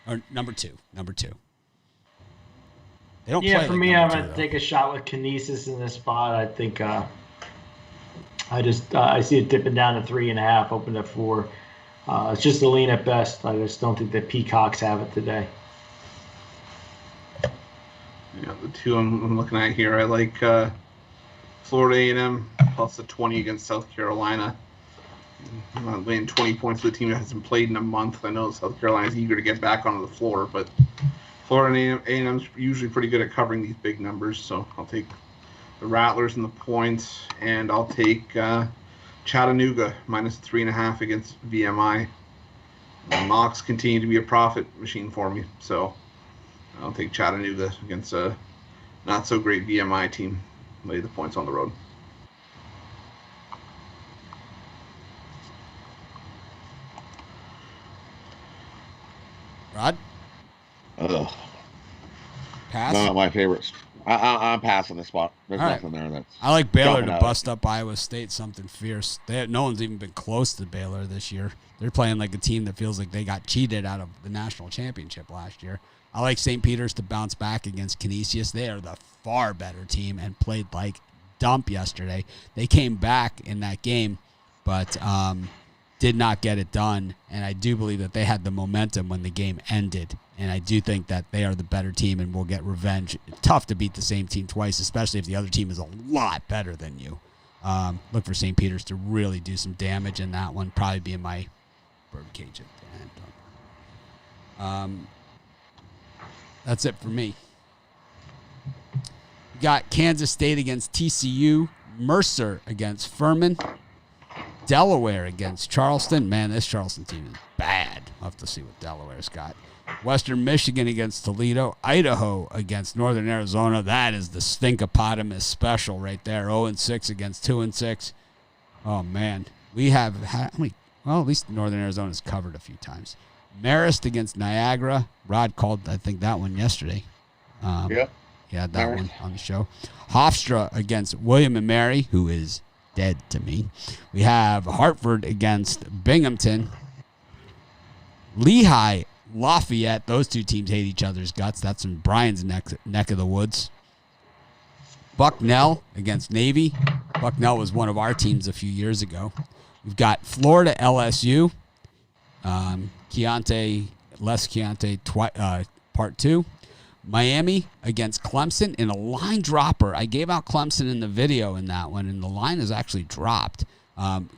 Or number 2. They don't play for like me, I'm number going 2, to take a shot with Canisius in this spot. I think I see it dipping down to 3.5, open at 4. It's just a lean at best. I just don't think the Peacocks have it today. Yeah, the two I'm looking at here, I like Florida A&M plus the 20 against South Carolina. I'm not laying 20 points for the team that hasn't played in a month. I know South Carolina's eager to get back onto the floor, but Florida A&M's usually pretty good at covering these big numbers, so I'll take the Rattlers and the points, and I'll take Chattanooga -3.5 against VMI. The Mocs continue to be a profit machine for me, so I'll take Chattanooga against a not-so-great VMI team. Lay the points on the road. Rod? Ugh. Pass? Not my favorites. I'm passing the spot. There's All right. nothing there that's. I like Baylor jumping to out. bust up Iowa State, something fierce. No one's even been close to Baylor this year. They're playing like a team that feels like they got cheated out of the national championship last year. I like St. Peter's to bounce back against Canisius. They are the far better team and played like dump yesterday. They came back in that game, but did not get it done. And I do believe that they had the momentum when the game ended. And I do think that they are the better team and will get revenge. Tough to beat the same team twice, especially if the other team is a lot better than you. Look for St. Peter's to really do some damage in that one. Probably be in my birdcage at the end. That's it for me. We got Kansas State against TCU, Mercer against Furman, Delaware against Charleston. Man, this Charleston team is bad. I'll have to see what Delaware's got. Western Michigan against Toledo, Idaho against Northern Arizona. That is the stinkopotamus special right there. 0-6 against 2-6. Oh, man. We have had, how many? Well, at least Northern Arizona's covered a few times. Marist against Niagara. Rod called, I think, that one yesterday. Yep. He had that one on the show. Hofstra against William and Mary, who is dead to me. We have Hartford against Binghamton. Lehigh, Lafayette. Those two teams hate each other's guts. That's in Brian's neck of the woods. Bucknell against Navy. Bucknell was one of our teams a few years ago. We've got Florida LSU. Les Chianti, part 2. Miami against Clemson in a line dropper. I gave out Clemson in the video in that one, and the line is actually dropped.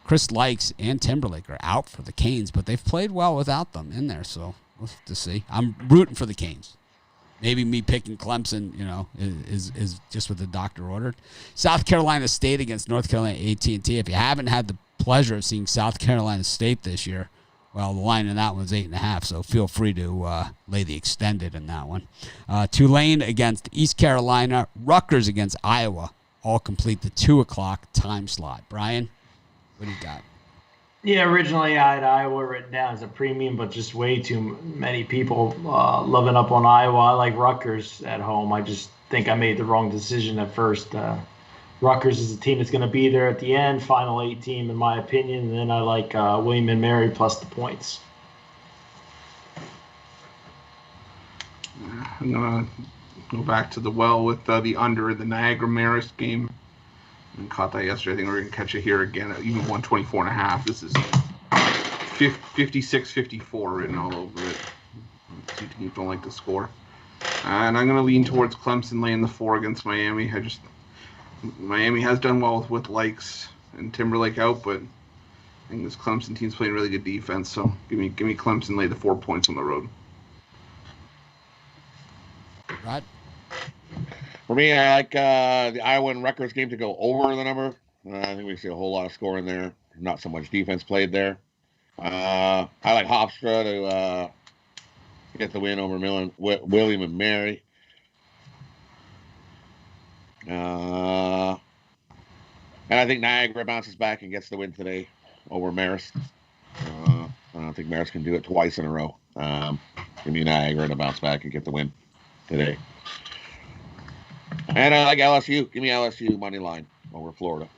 Chris Likes and Timberlake are out for the Canes, but they've played well without them in there, so we'll have to see. I'm rooting for the Canes. Maybe me picking Clemson, is just what the doctor ordered. South Carolina State against North Carolina A&T. If you haven't had the pleasure of seeing South Carolina State this year, well, the line in that one's 8.5, so feel free to lay the extended in that one. Tulane against East Carolina, Rutgers against Iowa, all complete the 2 o'clock time slot. Brian, what do you got? Yeah, originally I had Iowa written down as a premium, but just way too many people loving up on Iowa. I like Rutgers at home. I just think I made the wrong decision at first. Rutgers is a team that's going to be there at the end, final 8 team in my opinion, and then I like William and Mary plus the points. I'm going to go back to the well with the under the Niagara-Marist game. I caught that yesterday. I think we're going to catch it here again at even 124.5. This is 56-54 written all over it. Two teams don't like to score. And I'm going to lean towards Clemson laying the 4 against Miami. Miami has done well with Likes and Timberlake out, but I think this Clemson team's playing really good defense. So give me Clemson lay the 4 points on the road. Rod? For me, I like the Iowa and Rutgers game to go over the number. I think we see a whole lot of scoring there. Not so much defense played there. I like Hofstra to get the win over William and Mary. And I think Niagara bounces back and gets the win today over Marist. I don't think Marist can do it twice in a row. Give me Niagara to bounce back and get the win today. And I like LSU. Give me LSU money line over Florida.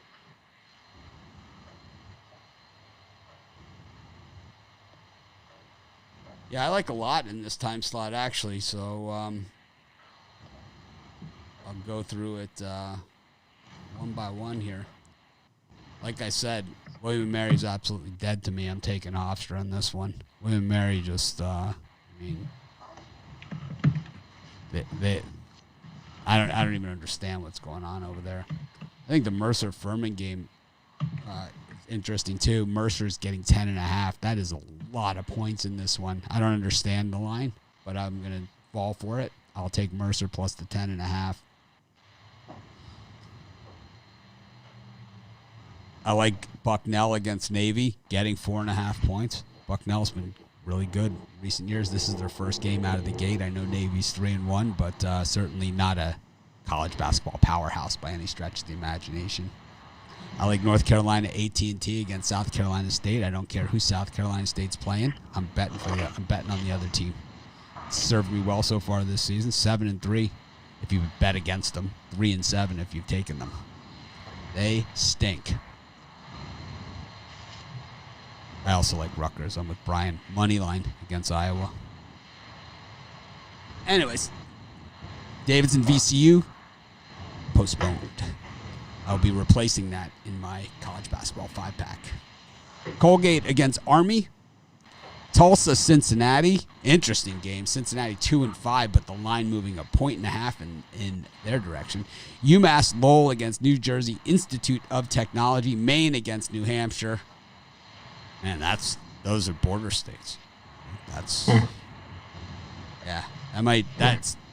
Yeah, I like a lot in this time slot, actually, so I'll go through it one by one here. Like I said, William Mary's absolutely dead to me. I'm taking Hofstra on this one. William Mary just, I don't even understand what's going on over there. I think the Mercer-Furman game is interesting too. Mercer's getting 10.5. That is a lot of points in this one. I don't understand the line, but I'm going to fall for it. I'll take Mercer plus the 10.5. I like Bucknell against Navy, getting 4.5 points. Bucknell's been really good in recent years. This is their first game out of the gate. I know Navy's 3-1, but certainly not a college basketball powerhouse by any stretch of the imagination. I like North Carolina A&T against South Carolina State. I don't care who South Carolina State's playing. I'm betting on the other team. It's served me well so far this season. 7-3. if you bet against them. 3-7 if you've taken them. They stink. I also like Rutgers. I'm with Brian. Moneyline against Iowa. Anyways, Davidson VCU postponed. I'll be replacing that in my college basketball 5-pack. Colgate against Army. Tulsa, Cincinnati. Interesting game. Cincinnati 2-5, but the line moving 1.5 in their direction. UMass Lowell against New Jersey Institute of Technology. Maine against New Hampshire. Man, those are border states. That's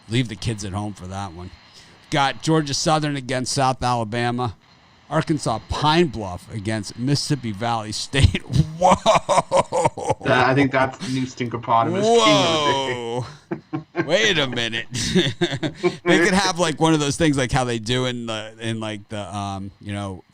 leave the kids at home for that one. Got Georgia Southern against South Alabama. Arkansas Pine Bluff against Mississippi Valley State. Whoa! I think that's the new stinkerpotamus. Whoa! Wait a minute. They could have like one of those things like how they do in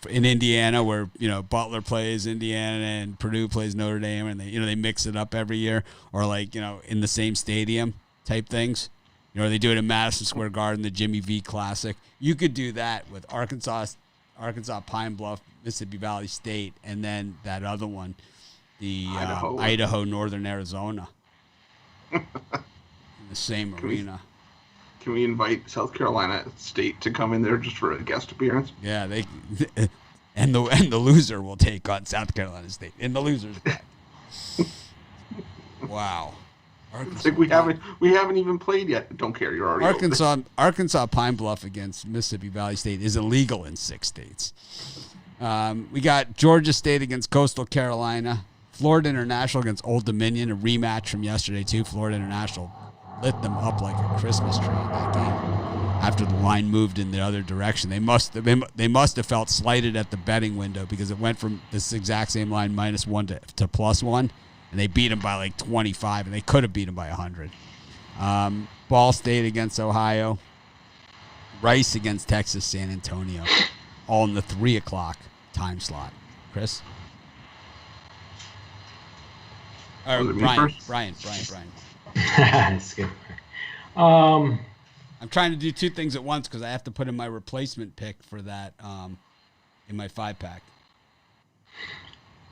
Indiana where Butler plays Indiana and Purdue plays Notre Dame and they mix it up every year, or like in the same stadium type things. They do it in Madison Square Garden, the Jimmy V Classic. You could do that with Arkansas Pine Bluff, Mississippi Valley State, and then that other one, the Idaho, Northern Arizona, in the same arena. Can we invite South Carolina State to come in there just for a guest appearance? Yeah, they and the loser will take on South Carolina State in the loser's bracket. Wow. It's like we haven't even played yet. Don't care. You're already Arkansas Pine Bluff against Mississippi Valley State is illegal in 6 states. We got Georgia State against Coastal Carolina. Florida International against Old Dominion, a rematch from yesterday too. Florida International lit them up like a Christmas tree in that game. After the line moved in the other direction, they must have felt slighted at the betting window because it went from this exact same line -1 to +1. And they beat them by like 25, and they could have beat them by 100. Ball State against Ohio. Rice against Texas San Antonio. All in the 3 o'clock time slot. Chris? Brian. Skip. I'm trying to do 2 things at once because I have to put in my replacement pick for that in my 5-pack.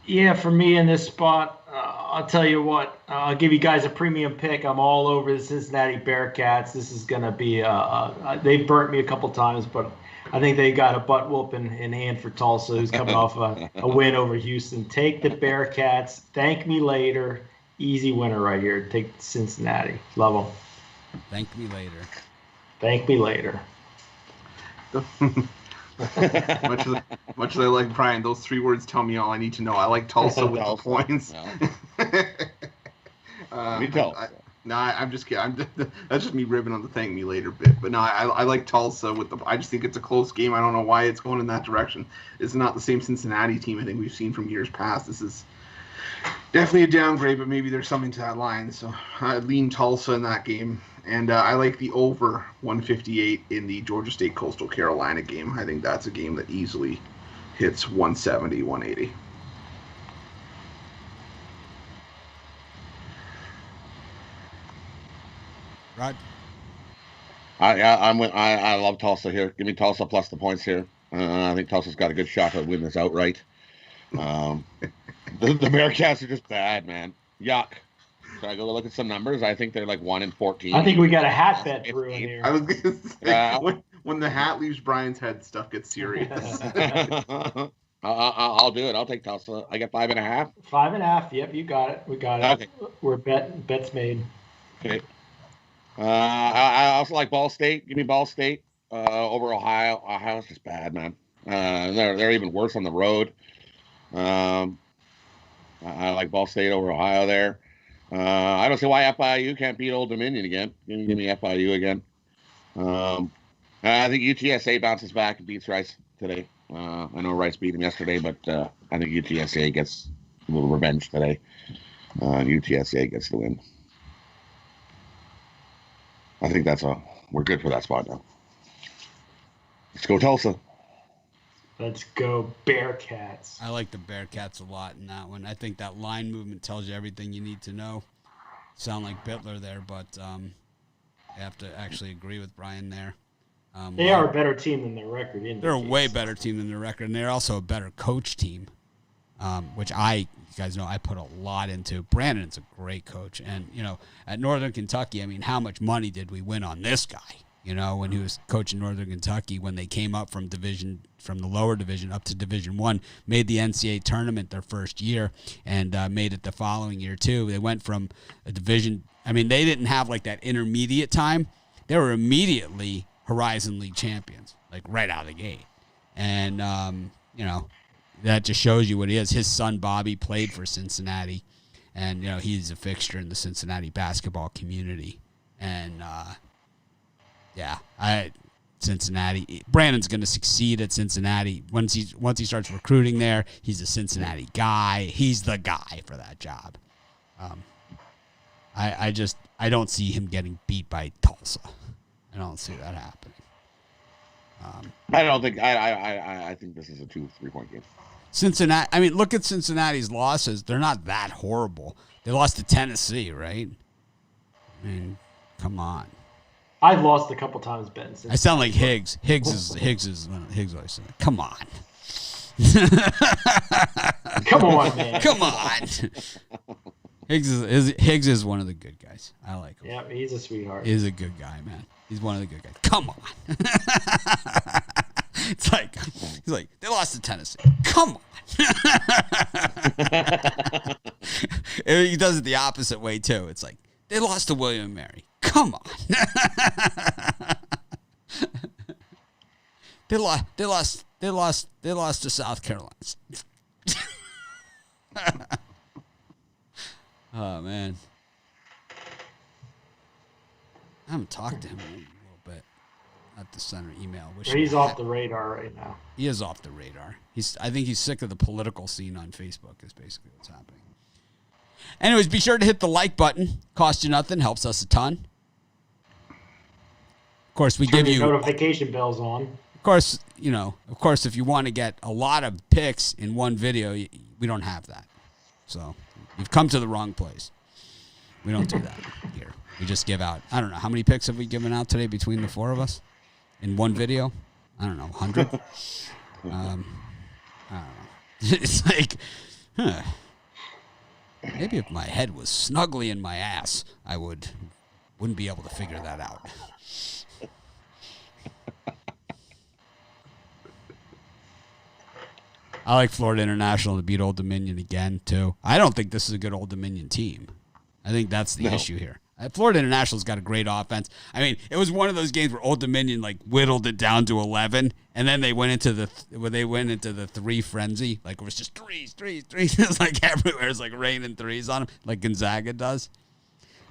Yeah, for me in this spot, I'll tell you what. I'll give you guys a premium pick. I'm all over the Cincinnati Bearcats. This is going to be they've burnt me a couple times, but I think they got a butt whooping in hand for Tulsa, who's coming off a win over Houston. Take the Bearcats. Thank me later. Easy winner right here. Take Cincinnati. Love them. Thank me later. Thank me later. much as I like Brian, those 3 words tell me all I need to know. I like Tulsa with the points. Me Tulsa. I'm just kidding. That's just me ribbing on the thank me later bit. But no, I like Tulsa with the. I just think it's a close game. I don't know why it's going in that direction. It's not the same Cincinnati team I think we've seen from years past. This is definitely a downgrade, but maybe there's something to that line. So I lean Tulsa in that game. And I like the over 158 in the Georgia State Coastal Carolina game. I think that's a game that easily hits 170, 180. Rod? I love Tulsa here. Give me Tulsa plus the points here. I think Tulsa's got a good shot to win this outright. The Bearcats are just bad, man. Yuck. Should I go look at some numbers? I think they're like 1-14. I think we got a hat bet brewing here. I was gonna say, when the hat leaves Brian's head, stuff gets serious. I'll do it. I'll take Tulsa. I get 5.5. 5.5. Yep, you got it. We got it. Okay. We're bets made. Okay. I also like Ball State. Give me Ball State over Ohio. Ohio's just bad, man. They're even worse on the road. I like Ball State over Ohio there. I don't see why FIU can't beat Old Dominion again. Give me FIU again. I think UTSA bounces back and beats Rice today. I know Rice beat them yesterday, but I think UTSA gets a little revenge today. UTSA gets the win. I think we're good for that spot now. Let's go Tulsa. Let's go Bearcats. I like the Bearcats a lot in that one. I think that line movement tells you everything you need to know. Sound like Bittler there, but I have to actually agree with Brian there. They are a better team than their record indicates. They're a way better team than their record, and they're also a better coach team, which you guys know I put a lot into. Brandon's a great coach, and at Northern Kentucky, I mean, how much money did we win on this guy? When he was coaching Northern Kentucky, when they came up from the lower division up to Division I, made the NCAA tournament their first year, and made it the following year too. They went from a division. I mean, they didn't have like that intermediate time. They were immediately Horizon League champions, like right out of the gate. And, that just shows you what he is. His son, Bobby, played for Cincinnati, and, he's a fixture in the Cincinnati basketball community. And, Cincinnati. Brandon's going to succeed at Cincinnati. Once he starts recruiting there, he's a Cincinnati guy. He's the guy for that job. I don't see him getting beat by Tulsa. I don't see that happening. I don't think. I think this is a 2-3-point game. Cincinnati. I mean, look at Cincinnati's losses. They're not that horrible. They lost to Tennessee, right? I mean, come on. I've lost a couple times, Ben. I sound like Higgs. Higgs always says, come on. Come on, man. Come on. Higgs is one of the good guys. I like him. Yeah, he's a sweetheart. He's a good guy, man. He's one of the good guys. Come on. It's like, he's like, they lost to Tennessee. Come on. He does it the opposite way, too. It's like, they lost to William and Mary. Come on. They lost to South Carolina. Oh man. I haven't talked to him in a little bit at the center email. He's off the radar right now. He is off the radar. I think he's sick of the political scene on Facebook is basically what's happening. Anyways, be sure to hit the like button. Costs you nothing, helps us a ton. Of course, we give you notification bells on. Of course, if you want to get a lot of picks in one video, we don't have that. So you've come to the wrong place. We don't do that here. We just give out, I don't know, how many picks have we given out today between the four of us in one video? I don't know, 100? I don't know. It's like, maybe if my head was snugly in my ass, I wouldn't be able to figure that out. I like Florida International to beat Old Dominion again, too. I don't think this is a good Old Dominion team. I think that's the issue here. Florida International's got a great offense. I mean, it was one of those games where Old Dominion whittled it down to 11, and then they went into the three frenzy. Like it was just threes. It's like everywhere. It's like raining threes on them, like Gonzaga does.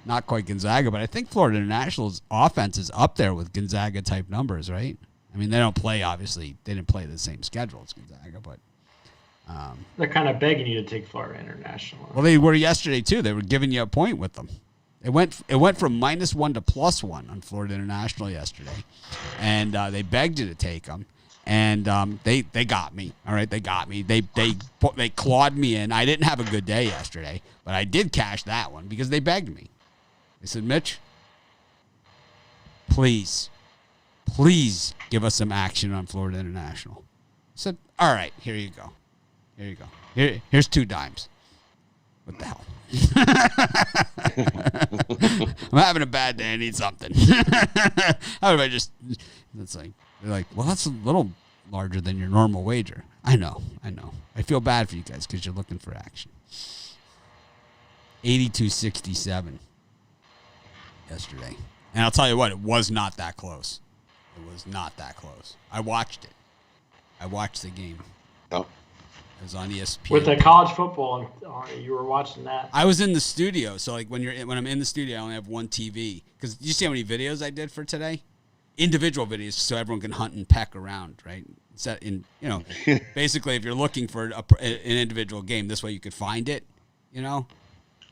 Not quite Gonzaga, but I think Florida International's offense is up there with Gonzaga type numbers, right? I mean, they don't play. Obviously, they didn't play the same schedule as Gonzaga, but. They're kind of begging you to take Florida International. Well, they were yesterday too. They were giving you a point with them. It went from -1 to +1 on Florida International yesterday, and they begged you to take them, and they got me. All right, they got me. They clawed me in. I didn't have a good day yesterday, but I did cash that one because they begged me. They said, Mitch, please give us some action on Florida International. I said, all right, here you go. Here you go. Here's 2 dimes. What the hell? I'm having a bad day. I need something. How do I just? It's like they're like, well, that's a little larger than your normal wager. I know. I feel bad for you guys because you're looking for action. 82-67 yesterday, and I'll tell you what, it was not that close. It was not that close. I watched it. I watched the game. Oh. It was on ESPN. With the college football, you were watching that. I was in the studio, so like when I'm in the studio, I only have one TV. Because you see how many videos I did for today? Individual videos, so everyone can hunt and peck around, right? Basically, if you're looking for an individual game, this way you could find it,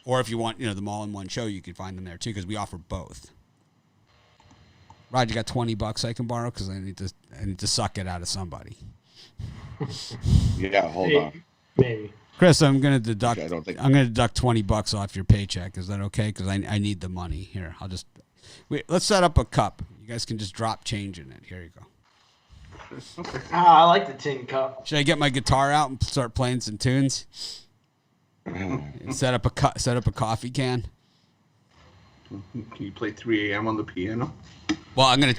Or if you want, them all in one show, you could find them there too, because we offer both. Rod, you got $20 I can borrow because I need to suck it out of somebody. Yeah, hold on. Maybe. Chris, I'm gonna deduct. Okay, I'm gonna deduct $20 off your paycheck. Is that okay? Because I need the money here. Let's set up a cup. You guys can just drop change in it. Here you go. I like the tin cup. Should I get my guitar out and start playing some tunes? And set up a coffee can. Can you play 3 a.m. on the piano? Well, I'm gonna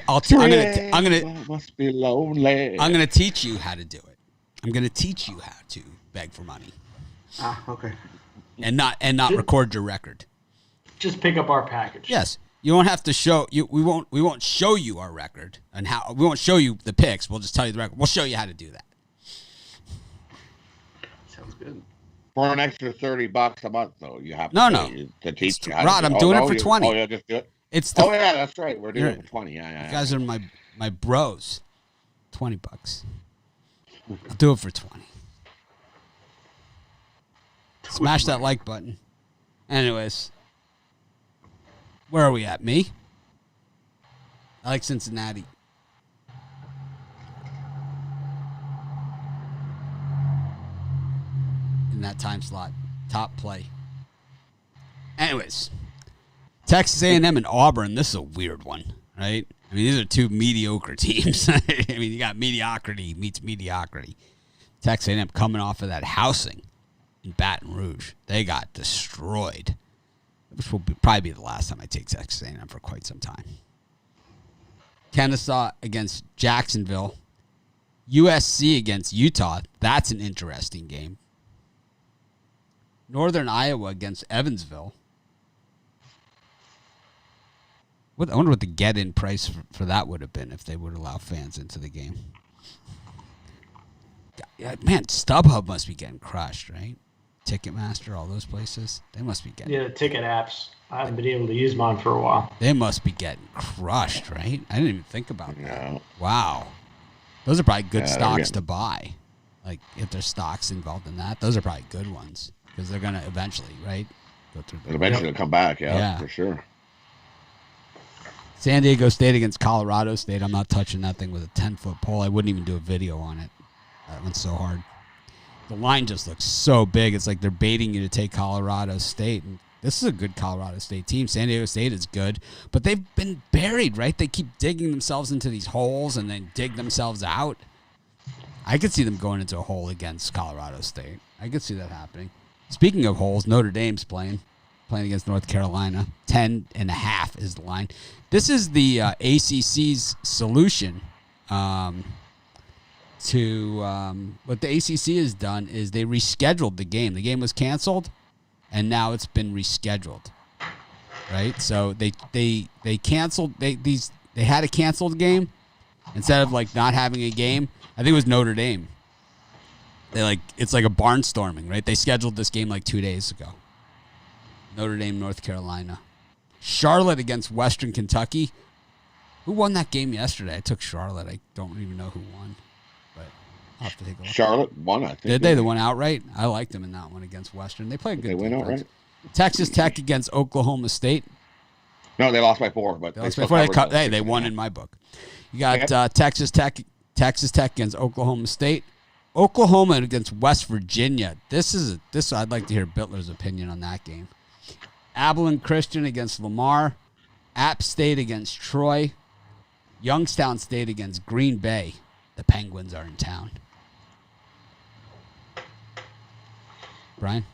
must be lonely. I'm gonna teach you how to do it. I'm gonna teach you how to beg for money. Okay. And not record your record. Just pick up our package. Yes. You don't have to show you. We won't show you our record and how. We won't show you the picks. We'll just tell you the record. We'll show you how to do that. Sounds good. For an extra $30 a month, though, you have to teach you. Rod, I'm doing it for 20. Oh, yeah, just do it. Yeah, that's right. We're doing it for 20. Yeah. You guys are my bros. $20. I'll do it for 20. Smash that like button. Anyways. Where are we at? Me? I like Cincinnati. In that time slot. Top play. Anyways. Texas A&M and Auburn. This is a weird one, right? I mean, these are two mediocre teams. I mean, you got mediocrity meets mediocrity. Texas A&M coming off of that housing in Baton Rouge. They got destroyed. Which will probably be the last time I take Texas A&M for quite some time. Kennesaw against Jacksonville. USC against Utah. That's an interesting game. Northern Iowa against Evansville. I wonder what the get-in price for that would have been if they would allow fans into the game. Man, StubHub must be getting crushed, right? Ticketmaster, all those places. They must be getting... Yeah, the ticket apps. I haven't been able to use mine for a while. They must be getting crushed, right? I didn't even think about that. Wow. Those are probably good stocks to buy. Like, if there's stocks involved in that, those are probably good ones. Because they're going to eventually, right? Go through. Eventually it'll come back, yeah, for sure. San Diego State against Colorado State. I'm not touching that thing with a 10-foot pole. I wouldn't even do a video on it. That one's so hard. The line just looks so big. It's like they're baiting you to take Colorado State. And this is a good Colorado State team. San Diego State is good. But they've been buried, right? They keep digging themselves into these holes and then dig themselves out. I could see them going into a hole against Colorado State. I could see that happening. Speaking of holes, Notre Dame's playing against North Carolina. 10.5 is the line. This is the ACC's solution to what the ACC has done is they rescheduled the game. The game was canceled, and now it's been rescheduled. Right? So they canceled they had a canceled game instead of like not having a game. I think it was Notre Dame. It's like a barnstorming, right? They scheduled this game like 2 days ago. Notre Dame, North Carolina. Charlotte against Western Kentucky. Who won that game yesterday? I took Charlotte. I don't even know who won. But I'll have to take a look. Charlotte won, I think. Did they? The one outright? I liked them in that one against Western. They played good. They win outright? Texas Tech against Oklahoma State. No, they lost by 4. But they won in my book. You got Texas Tech against Oklahoma State. Oklahoma against West Virginia. This I'd like to hear Bittler's opinion on that game. Abilene Christian against Lamar. App State against Troy. Youngstown State against Green Bay. The Penguins are in town. Brian?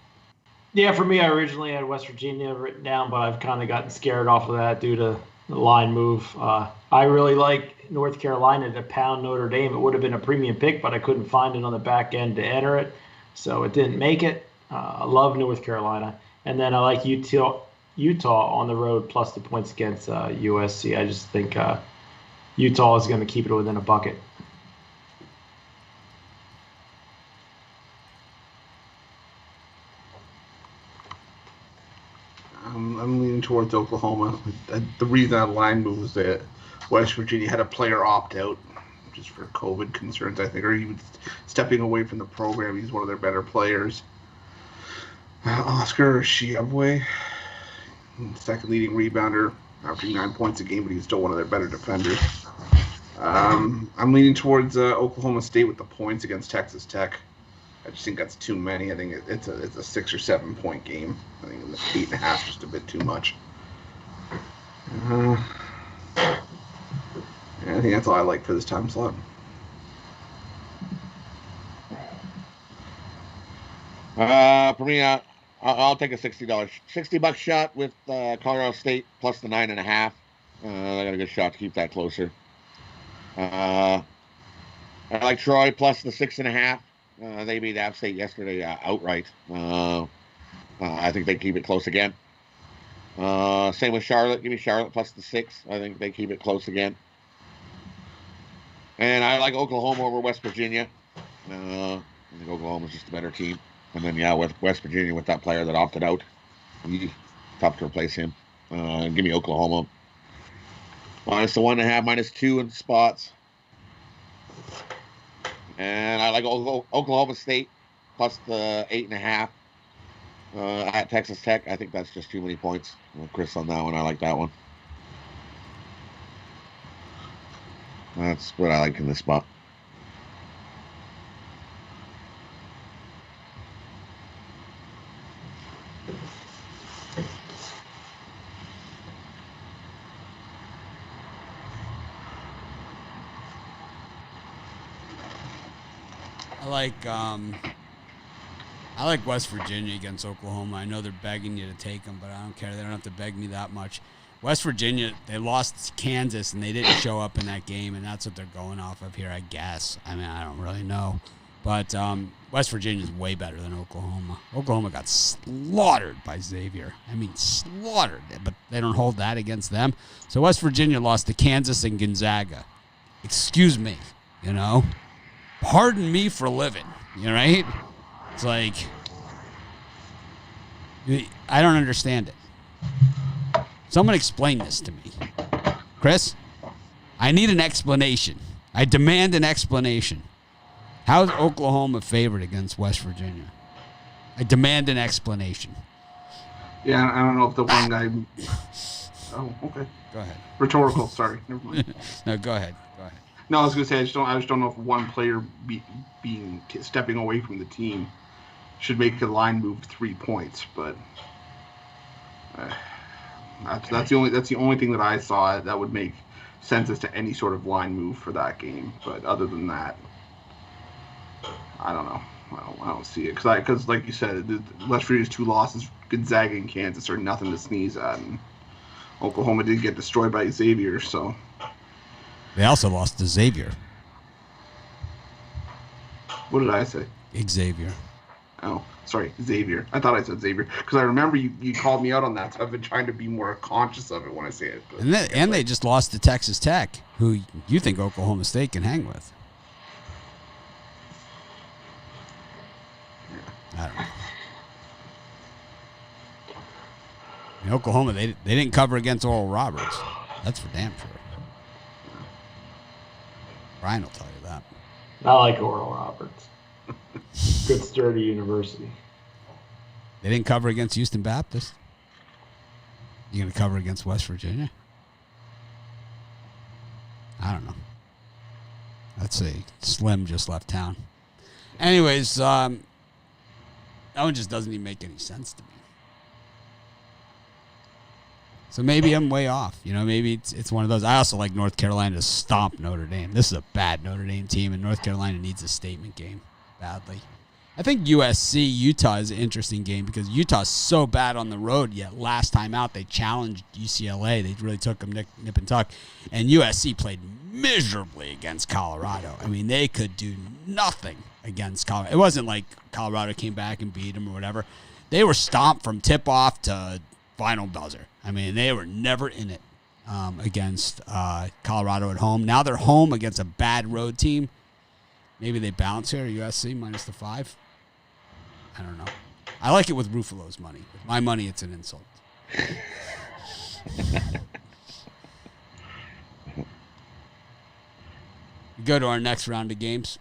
Yeah, for me, I originally had West Virginia written down, but I've kind of gotten scared off of that due to the line move. I really like North Carolina to pound Notre Dame. It would have been a premium pick, but I couldn't find it on the back end to enter it, so it didn't make it. I love North Carolina. And then I like Utah on the road plus the points against USC. I just think Utah is going to keep it within a bucket. I'm leaning towards Oklahoma. The reason that line move was that West Virginia had a player opt out just for COVID concerns, I think, or he was stepping away from the program. He's one of their better players. Oscar Chiavue, second leading rebounder, averaging 9 points a game, but he's still one of their better defenders. I'm leaning towards Oklahoma State with the points against Texas Tech. I just think that's too many. I think it's a 6 or 7 point game. I think the 8.5 is just a bit too much. I think that's all I like for this time slot. For me, I'll take a $60 shot with Colorado State plus the 9.5. I got a good shot to keep that closer. I like Troy plus the 6.5. They beat App State yesterday outright. I think they keep it close again. Same with Charlotte. Give me Charlotte plus the 6. I think they keep it close again. And I like Oklahoma over West Virginia. I think Oklahoma's just a better team. And then, with West Virginia, with that player that opted out, tough to replace him. Give me Oklahoma. Minus the 1.5, minus 2 in spots. And I like Oklahoma State plus the 8.5 at Texas Tech. I think that's just too many points. Chris on that one. I like that one. That's what I like in this spot. I like West Virginia against Oklahoma. I know they're begging you to take them, but I don't care. They don't have to beg me that much. West Virginia, they lost to Kansas, and they didn't show up in that game, and that's what they're going off of here, I guess. I mean, I don't really know. But West Virginia is way better than Oklahoma. Oklahoma got slaughtered by Xavier. I mean, slaughtered. But they don't hold that against them. So West Virginia lost to Kansas and Gonzaga. Excuse me, Pardon me for living, right? It's like, I don't understand it. Someone explain this to me. Chris, I need an explanation. I demand an explanation. How is Oklahoma favored against West Virginia? I demand an explanation. Yeah, I don't know if the one guy... Oh, okay. Go ahead. Rhetorical, sorry. Never mind. No, go ahead. No, I was going to say, I just don't know if one player stepping away from the team should make the line move 3 points, but that's the only thing that I saw that would make sense as to any sort of line move for that game. But other than that, I don't know. I don't see it because like you said, West Virginia's 2 losses, Gonzaga and Kansas, are nothing to sneeze at, and Oklahoma did get destroyed by Xavier, so. They also lost to Xavier. What did I say? Xavier. Oh, sorry, Xavier. I thought I said Xavier because I remember you called me out on that, so I've been trying to be more conscious of it when I say it. But and they just lost to Texas Tech, who you think Oklahoma State can hang with. Yeah. I don't know. In Oklahoma, they didn't cover against Oral Roberts. That's for damn sure. Brian will tell you that. I like Oral Roberts. Good, sturdy university. They didn't cover against Houston Baptist. You going to cover against West Virginia? I don't know. Let's see. Slim just left town. Anyways, that one just doesn't even make any sense to me. So maybe I'm way off. Maybe it's one of those. I also like North Carolina to stomp Notre Dame. This is a bad Notre Dame team, and North Carolina needs a statement game badly. I think USC Utah is an interesting game because Utah's so bad on the road, yet last time out they challenged UCLA. They really took them nip and tuck. And USC played miserably against Colorado. I mean, they could do nothing against Colorado. It wasn't like Colorado came back and beat them or whatever. They were stomped from tip-off to final buzzer. I mean, they were never in it against Colorado at home. Now they're home against a bad road team. Maybe they bounce here, USC minus the 5. I don't know. I like it with Ruffalo's money. With my money, it's an insult. We go to our next round of games.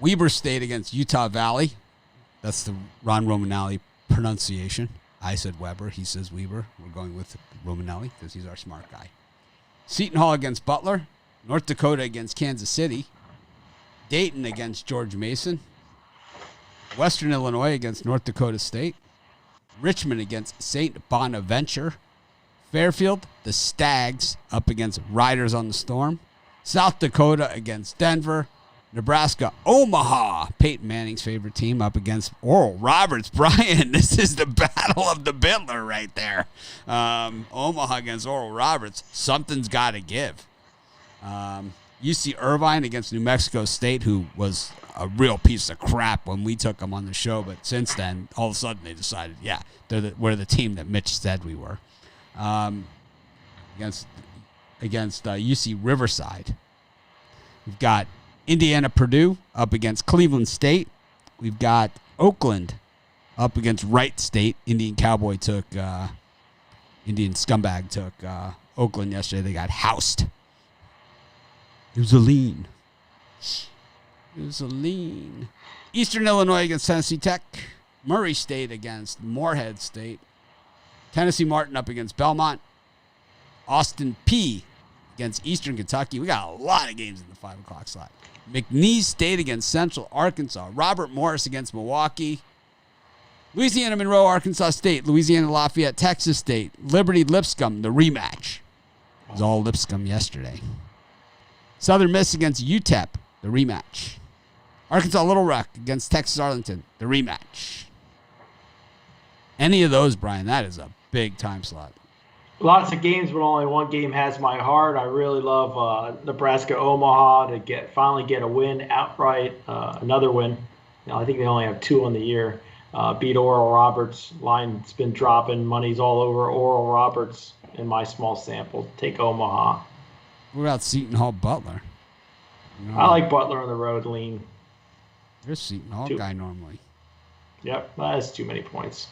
Weber State against Utah Valley. That's the Ron Romanelli pronunciation. I said Weber. He says Weber. We're going with Romanelli because he's our smart guy. Seton Hall against Butler. North Dakota against Kansas City. Dayton against George Mason. Western Illinois against North Dakota State. Richmond against St. Bonaventure. Fairfield, the Stags, up against Riders on the Storm. South Dakota against Denver. Nebraska, Omaha, Peyton Manning's favorite team, up against Oral Roberts. Brian, this is the battle of the Bittler right there. Omaha against Oral Roberts. Something's got to give. UC Irvine against New Mexico State, who was a real piece of crap when we took them on the show, but since then, all of a sudden they decided, yeah, we're the team that Mitch said we were. Against UC Riverside. We've got Indiana Purdue up against Cleveland State. We've got Oakland up against Wright State. Indian Scumbag took Oakland yesterday. They got housed. It was a lean. Eastern Illinois against Tennessee Tech. Murray State against Morehead State. Tennessee Martin up against Belmont. Austin P against Eastern Kentucky. We got a lot of games in the 5 o'clock slot. McNeese State against Central Arkansas. Robert Morris against Milwaukee. Louisiana Monroe, Arkansas State. Louisiana Lafayette, Texas State. Liberty Lipscomb, the rematch. It was all Lipscomb yesterday. Southern Miss against UTEP, the rematch. Arkansas Little Rock against Texas Arlington, the rematch. Any of those, Brian, that is a big time slot. Lots of games, but only one game has my heart. I really love Nebraska Omaha to finally get a win outright, another win. I think they only have 2 on the year. Beat Oral Roberts. Line's been dropping. Money's all over Oral Roberts in my small sample. Take Omaha. What about Seton Hall Butler? I like Butler on the road lean. You're a Seton Hall guy normally. Yep, that is too many points.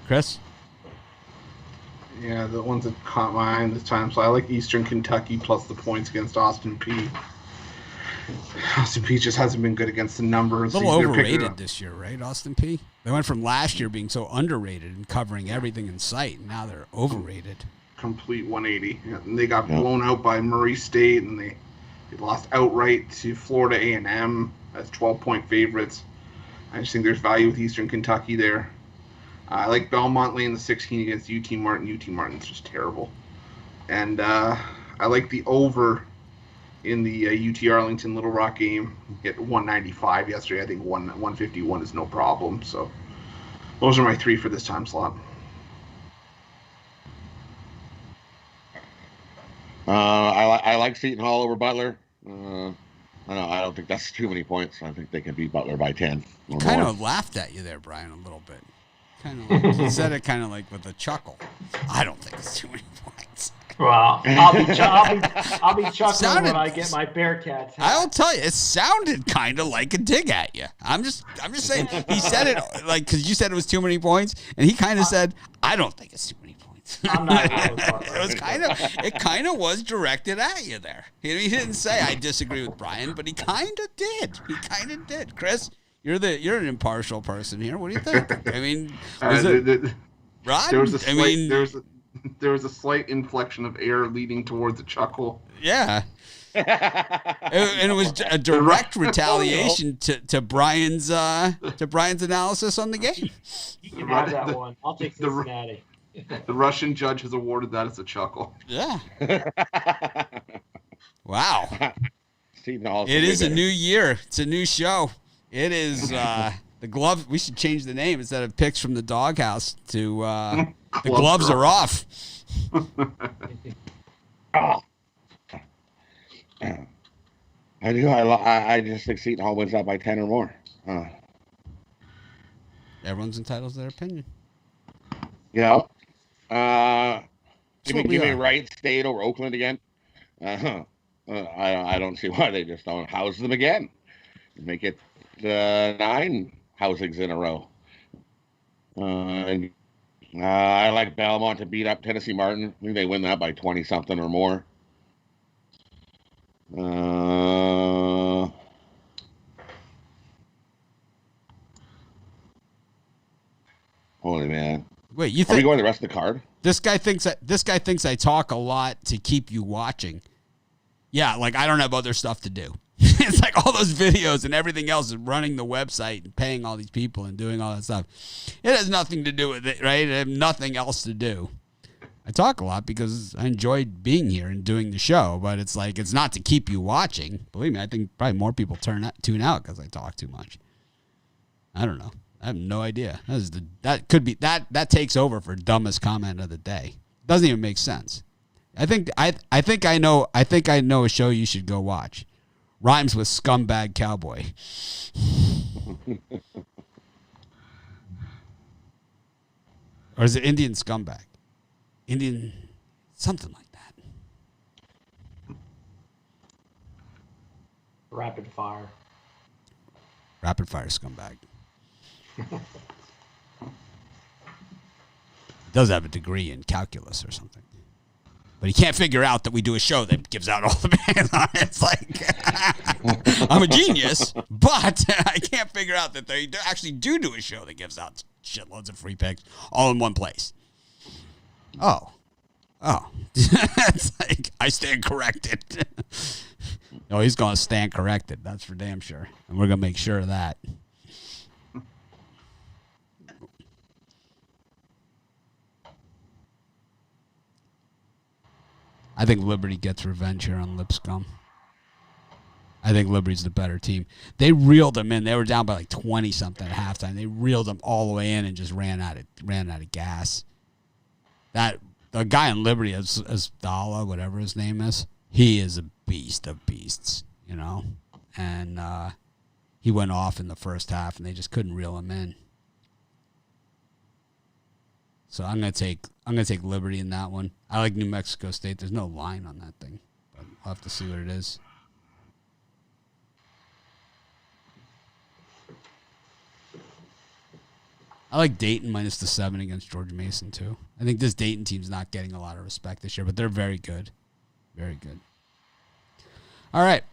Chris? Yeah, the ones that caught my eye this time. So I like Eastern Kentucky plus the points against Austin P. Austin P just hasn't been good against the numbers. A little overrated this year, right, Austin P? They went from last year being so underrated and covering everything in sight, and now they're overrated. Complete 180. And they got blown out by Murray State, and they lost outright to Florida A&M as 12-point favorites. I just think there's value with Eastern Kentucky there. I like Belmont laying the 16 against UT Martin. UT Martin's just terrible. And I like the over in the UT Arlington Little Rock game. Get 195 yesterday. I think 151 is no problem. So those are my 3 for this time slot. I like Seton Hall over Butler. I don't think that's too many points. I think they can beat Butler by 10 or kind more. of laughed at you there, Brian, a little bit. Kind of like, he said it kind of like with a chuckle. I don't think it's too many points. Well, I'll be chuckling when I get my Bearcats. I'll tell you, it sounded kind of like a dig at you. I'm just saying. He said it like because you said it was too many points, and he kind of said, "I don't think it's too many points." I'm not. It kind of was directed at you there. He didn't say I disagree with Brian, but he kind of did. Chris, you're an impartial person here. What do you think? I mean, Rod? There was a slight inflection of air leading towards a chuckle. Yeah. And it was a direct retaliation to Brian's analysis on the game. You can have that one. I'll take Cincinnati. The Russian judge has awarded that as a chuckle. Yeah. Wow. It is a new year. It's a new show. It is the glove. We should change the name instead of picks from the doghouse to the gloves are off. I do. I just think Seton Hall wins that by 10 or more. Everyone's entitled to their opinion. Yeah. Give me Wright State over Oakland again. I don't see why they just don't house them again. Make it 9 housings in a row. I like Belmont to beat up Tennessee Martin. I think they win that by 20-something or more. Holy man! Wait, you think? Are we going the rest of the card? This guy thinks I talk a lot to keep you watching. Yeah, like I don't have other stuff to do. It's like all those videos and everything else is running the website and paying all these people and doing all that stuff. It has nothing to do with it, right? I have nothing else to do. I talk a lot because I enjoy being here and doing the show, but it's like it's not to keep you watching. Believe me, I think probably more people tune out because I talk too much. I don't know. I have no idea. That could be that takes over for dumbest comment of the day. Doesn't even make sense. I think I know a show you should go watch. Rhymes with Scumbag Cowboy. Or is it Indian Scumbag? Indian, something like that. Rapid Fire. Rapid Fire Scumbag. Does have a degree in calculus or something. But he can't figure out that we do a show that gives out all the bands on it. It's like, I'm a genius, but I can't figure out that they actually do a show that gives out shitloads of free picks all in one place. Oh. It's like, I stand corrected. No, he's going to stand corrected. That's for damn sure. And we're going to make sure of that. I think Liberty gets revenge here on Lipscomb. I think Liberty's the better team. They reeled them in. They were down by like 20-something at halftime. They reeled them all the way in and just ran out of gas. That the guy in Liberty, Dalla, whatever his name is, he is a beast of beasts, you know. And he went off in the first half, and they just couldn't reel him in. So I'm gonna take Liberty in that one. I like New Mexico State. There's no line on that thing, but I'll have to see what it is. I like Dayton minus the 7 against George Mason too. I think this Dayton team's not getting a lot of respect this year, but they're very good, very good. All right,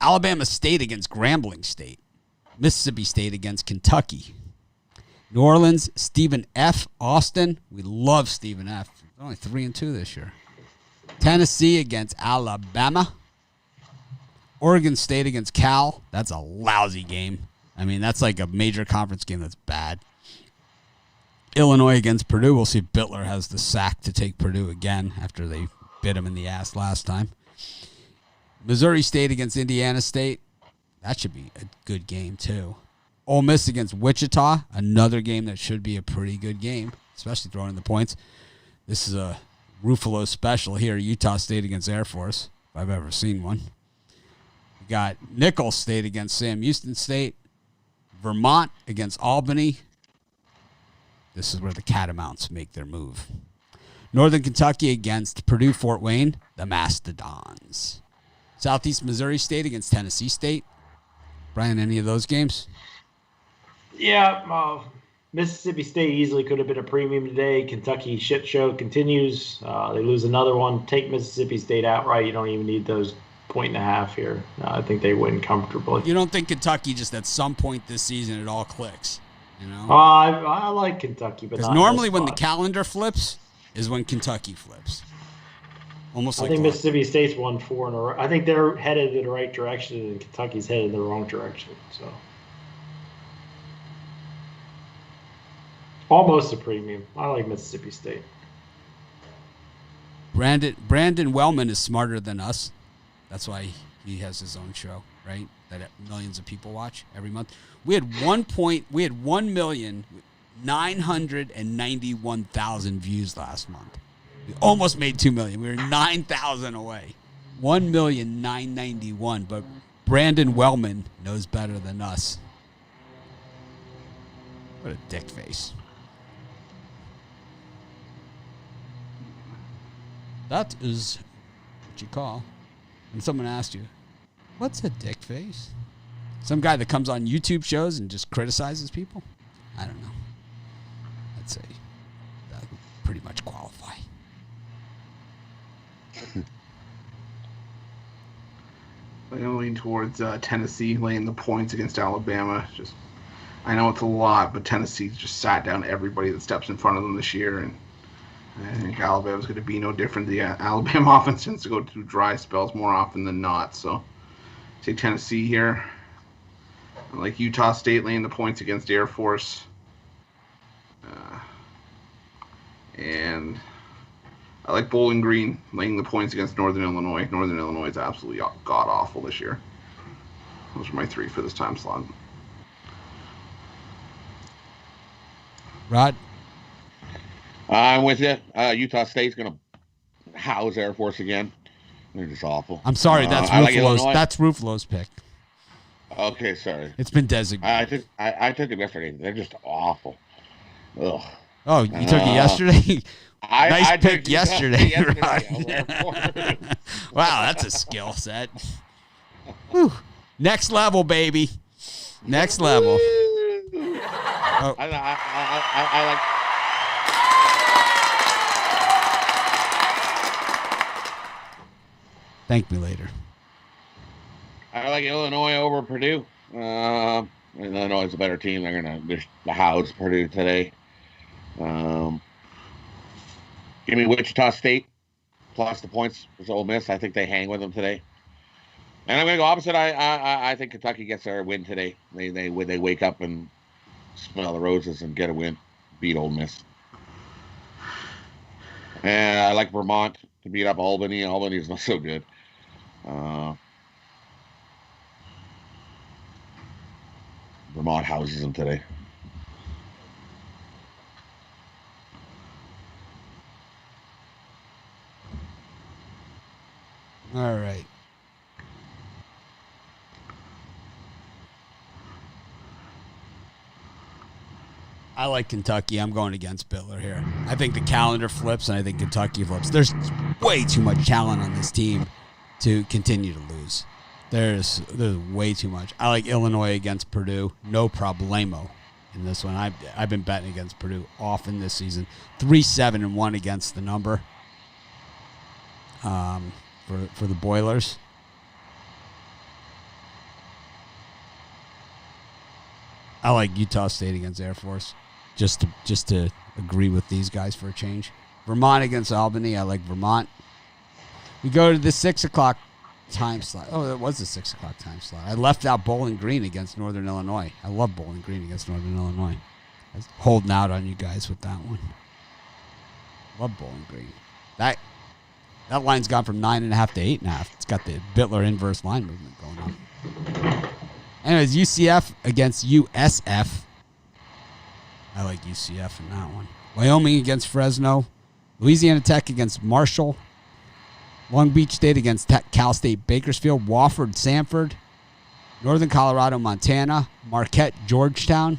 Alabama State against Grambling State. Mississippi State against Kentucky. New Orleans, Stephen F. Austin. We love Stephen F. He's only 3-2 this year. Tennessee against Alabama. Oregon State against Cal. That's a lousy game. I mean, that's like a major conference game that's bad. Illinois against Purdue. We'll see if Bittler has the sack to take Purdue again after they bit him in the ass last time. Missouri State against Indiana State. That should be a good game, too. Ole Miss against Wichita, another game that should be a pretty good game, especially throwing in the points. This is a Ruffalo special here, Utah State against Air Force, if I've ever seen one. We got Nicholls State against Sam Houston State, Vermont against Albany. This is where the Catamounts make their move. Northern Kentucky against Purdue-Fort Wayne, the Mastodons. Southeast Missouri State against Tennessee State. Brian, any of those games? Yeah, Mississippi State easily could have been a premium today. Kentucky shit show continues. They lose another one. Take Mississippi State outright. You don't even need those 1.5 here. I think they win comfortably. You don't think Kentucky just at some point this season it all clicks? You know, I like Kentucky, but because normally when the calendar flips is when Kentucky flips. Almost like I think Mississippi State's won 4 in a row. I think they're headed in the right direction, and Kentucky's headed in the wrong direction. So. Almost a premium. I like Mississippi State. Brandon Wellman is smarter than us. That's why he has his own show, right? That millions of people watch every month. We had 1,991,000 views last month. We almost made 2 million. We were 9,000 away. 1,991,000. But Brandon Wellman knows better than us. What a dick face. That is what you call when someone asks you, what's a dick face? Some guy that comes on YouTube shows and just criticizes people? I don't know. I'd say that would pretty much qualify. I'm leaning towards Tennessee laying the points against Alabama. Just, I know it's a lot, but Tennessee's just sat down everybody that steps in front of them this year, and I think Alabama's going to be no different. The Alabama offense tends to go through dry spells more often than not. So, take Tennessee here. I like Utah State laying the points against Air Force. And I like Bowling Green laying the points against Northern Illinois. Northern Illinois is absolutely god-awful this year. Those are my 3 for this time slot. Rod? I'm with you. Utah State's going to house Air Force again. They're just awful. I'm sorry, that's Ruffalo's pick. Okay, sorry. It's been designated. I took it yesterday. They're just awful. Ugh. Oh, you took it yesterday? Nice pick yesterday. Wow, that's a skill set. Whew. Next level, baby. Next level. Oh. I like. Thank me later. I like Illinois over Purdue. Illinois is a better team. They're going to house Purdue today. Give me Wichita State plus the points for Ole Miss. I think they hang with them today. And I'm going to go opposite. I think Kentucky gets their win today. They wake up and smell the roses and get a win, beat Ole Miss. And I like Vermont to beat up Albany. Albany is not so good. Vermont houses them today. All right. I like Kentucky. I'm going against Baylor here. I think the calendar flips, and I think Kentucky flips. There's way too much talent on this team to continue to lose. There's way too much. I like Illinois against Purdue. No problemo in this one. I've been betting against Purdue often this season. 3-7-1 against the number for the Boilers. I like Utah State against Air Force, just to agree with these guys for a change. Vermont against Albany. I like Vermont. We go to the 6 o'clock time slot. Oh, that was the 6 o'clock time slot. I left out Bowling Green against Northern Illinois. I love Bowling Green against Northern Illinois. I was holding out on you guys with that one. Love Bowling Green. That line's gone from 9.5 to 8.5. It's got the Bittler inverse line movement going on. Anyways, UCF against USF. I like UCF in that one. Wyoming against Fresno. Louisiana Tech against Marshall. Long Beach State against Cal State Bakersfield. Wofford Sanford. Northern Colorado Montana. Marquette Georgetown.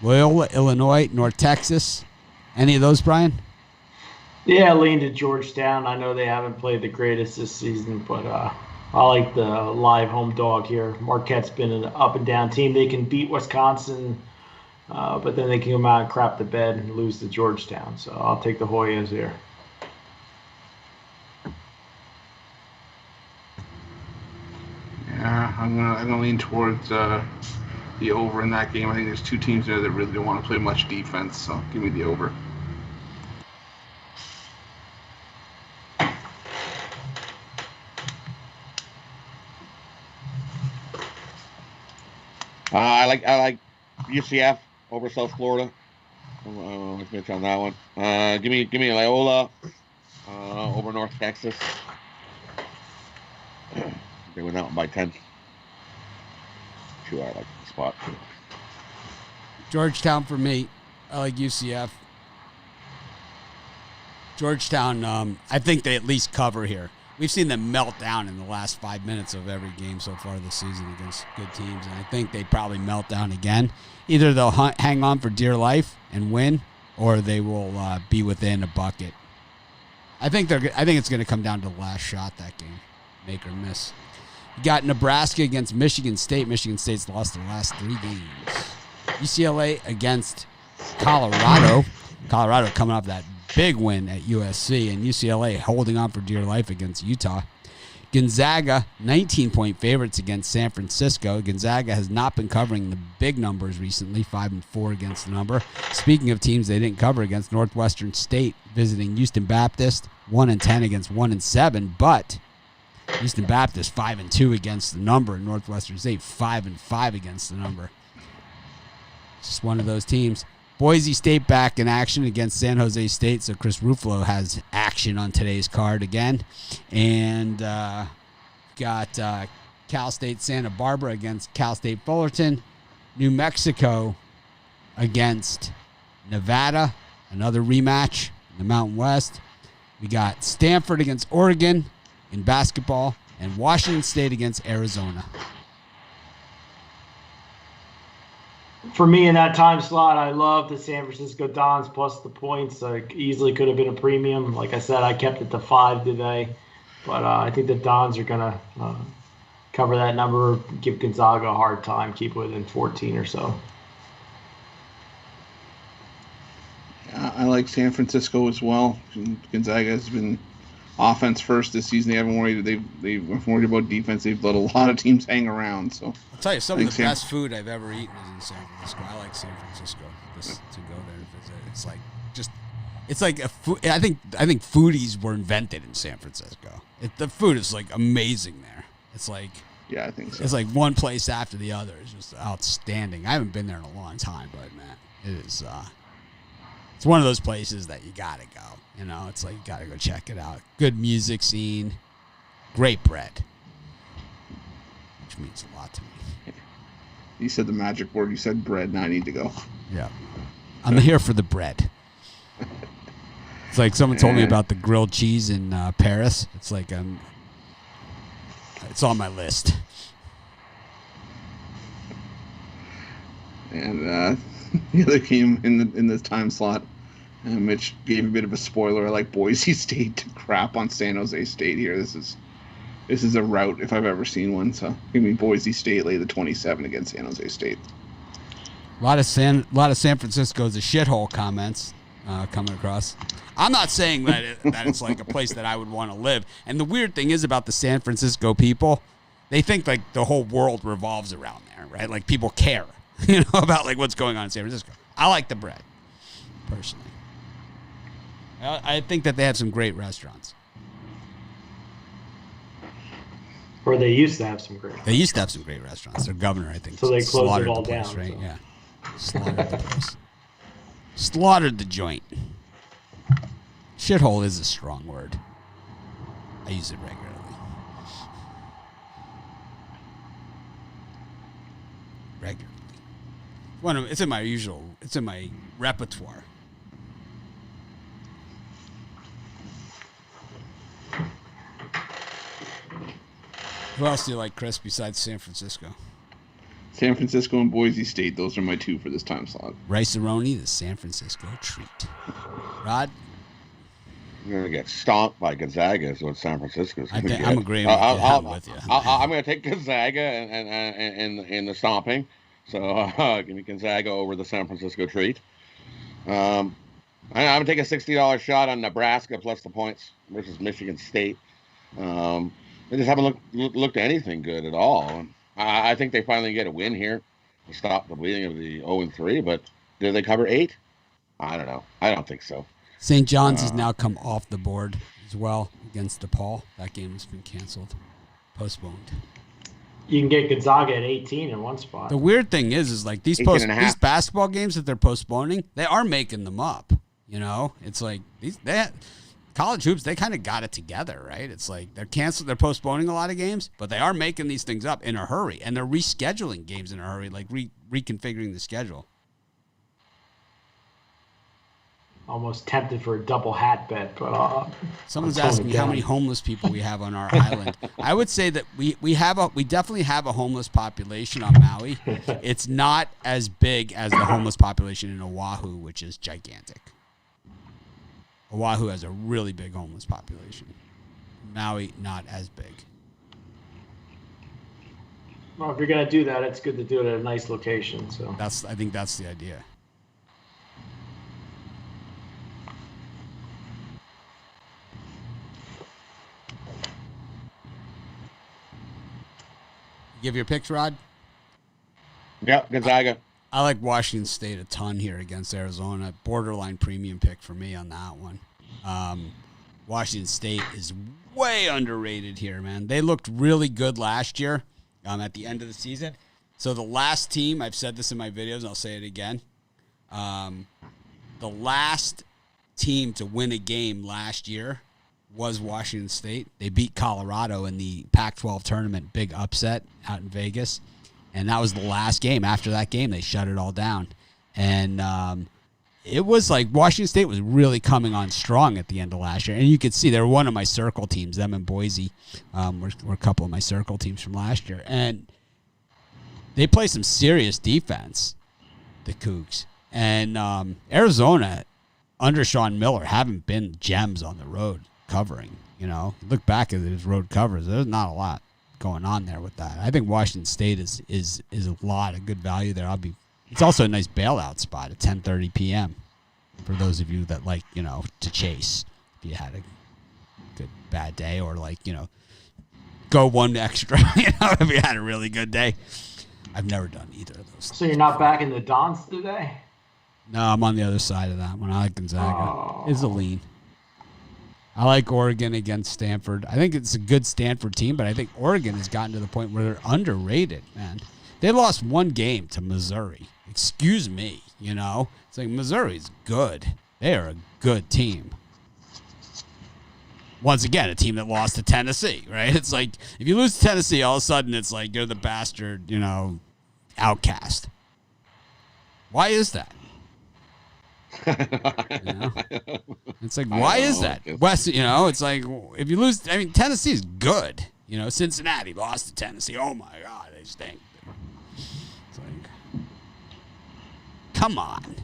Loyola Illinois North Texas. Any of those, Brian? Yeah, I lean to Georgetown. I know they haven't played the greatest this season, but I like the live home dog here. Marquette's been an up and down team. They can beat Wisconsin, but then they can come out and crap the bed and lose to Georgetown. So I'll take the Hoyas here. Yeah, I'm gonna lean towards the over in that game. I think there's two teams there that really don't want to play much defense, so give me the over. I like UCF over South Florida. Let's Mitch on that one. Give me Loyola over North Texas. They went out by 10. Sure, I like the spot. Georgetown for me. I like UCF. Georgetown, I think they at least cover here. We've seen them melt down in the last 5 minutes of every game so far this season against good teams, and I think they probably melt down again. Either they'll hang on for dear life and win, or they will be within a bucket. I think it's going to come down to the last shot that game, make or miss. You got Nebraska against Michigan State. Michigan State's lost their last 3 games. UCLA against Colorado. Colorado coming off that big win at USC, and UCLA holding on for dear life against Utah. Gonzaga, 19-point favorites against San Francisco. Gonzaga has not been covering the big numbers recently, 5-4 against the number. Speaking of teams they didn't cover against, Northwestern State visiting Houston Baptist, 1-10 against 1-7, but Houston Baptist 5-2 against the number, and Northwestern State 5-5 against the number. Just one of those teams. Boise State back in action against San Jose State, so Chris Ruffalo has action on today's card again. And got Cal State Santa Barbara against Cal State Fullerton. New Mexico against Nevada, another rematch in the Mountain West. We got Stanford against Oregon in basketball, and Washington State against Arizona. For me in that time slot, I love the San Francisco Dons plus the points. Easily could have been a premium. Like I said, I kept it to 5 today. But I think the Dons are going to cover that number, give Gonzaga a hard time, keep it within 14 or so. I like San Francisco as well. Gonzaga has been offense first this season. They haven't worried. They've worried about defense. They've let a lot of teams hang around. So I'll tell you, some of the best food I've ever eaten is in San Francisco. I like San Francisco just to go there and visit. It's like a food. I think foodies were invented in San Francisco. The food is like amazing there. It's like, yeah, I think so. It's like one place after the other. It's just outstanding. I haven't been there in a long time, but man, it is. It's one of those places that you gotta go. You know, it's like you gotta go check it out. Good music scene, great bread, which means a lot to me. You said the magic word. You said bread. Now I need to go. Yeah, I'm here for the bread. It's like someone told me about the grilled cheese in Paris. It's like it's on my list. And the other game in the time slot, Mitch gave a bit of a spoiler. I like Boise State to crap on San Jose State here. This is a rout if I've ever seen one. So give me Boise State lay the 27 against San Jose State. A lot of San Francisco's a shithole comments coming across. I'm not saying that it's like a place that I would want to live. And the weird thing is about the San Francisco people, they think like the whole world revolves around there, right? Like people care, about like what's going on in San Francisco. I like the bread, personally. I think that they have some great restaurants. Or they used to have some great. They used to have some great restaurants. Their governor, I think, so they closed it all the place, down, right? so. Yeah, slaughtered the place. Slaughtered the joint. Shithole is a strong word. I use it regularly. It's in my repertoire. Who else do you like, Chris, besides San Francisco? San Francisco and Boise State. Those are my two for this time slot. Rice-A-Roni, the San Francisco treat. Rod? You're going to get stomped by Gonzaga is what San Francisco's going to get. I'm agreeing with you. I'm going to take Gonzaga in the stomping. So give me Gonzaga over the San Francisco treat. I'm going to take a $60 shot on Nebraska plus the points versus Michigan State. They just haven't looked anything good at all. I think they finally get a win here to stop the bleeding of the 0-3, but did they cover 8? I don't know. I don't think so. St. John's has now come off the board as well against DePaul. That game has been canceled, postponed. You can get Gonzaga at 18 in one spot. The weird thing is like these basketball games that they're postponing, they are making them up. It's like college hoops, they kind of got it together, right? It's like they're postponing a lot of games, but they are making these things up in a hurry, and they're rescheduling games in a hurry, like reconfiguring the schedule. Almost tempted for a double hat bet, but someone's asking me how many homeless people we have on our island. I would say that we definitely have a homeless population on Maui. It's not as big as the homeless population in Oahu, which is gigantic. Oahu has a really big homeless population. Maui, not as big. Well, if you're gonna do that, it's good to do it at a nice location. So I think that's the idea. Give your picks, Rod? Yeah, Gonzaga. I like Washington State a ton here against Arizona. Borderline premium pick for me on that one. Washington State is way underrated here, man. They looked really good last year at the end of the season. So the last team, I've said this in my videos, and I'll say it again, The last team to win a game last year was Washington State. They beat Colorado in the Pac-12 tournament, big upset out in Vegas. And that was the last game. After that game, they shut it all down. And it was like Washington State was really coming on strong at the end of last year. And you could see they were one of my circle teams. Them and Boise were a couple of my circle teams from last year. And they play some serious defense, the Cougs. And Arizona, under Sean Miller, haven't been gems on the road covering. Look back at his road covers. There's not a lot going on there with that. I think Washington State is a lot of good value there. It's also a nice bailout spot at 10:30 p.m. for those of you that like, to chase if you had a good bad day, or go one extra, if you had a really good day. I've never done either of those. So you're not back in the Dons today? No, I'm on the other side of that one. I like Gonzaga. It's a lean. I like Oregon against Stanford. I think it's a good Stanford team, but I think Oregon has gotten to the point where they're underrated, man. They lost one game to Missouri. Excuse me, It's like Missouri's good. They are a good team. Once again, a team that lost to Tennessee, right? It's like if you lose to Tennessee, all of a sudden it's like you're the bastard, outcast. Why is that? It's like, why is that? West, it's like if you lose, Tennessee's good. Cincinnati lost to Tennessee. Oh my God, they stink. It's like, come on.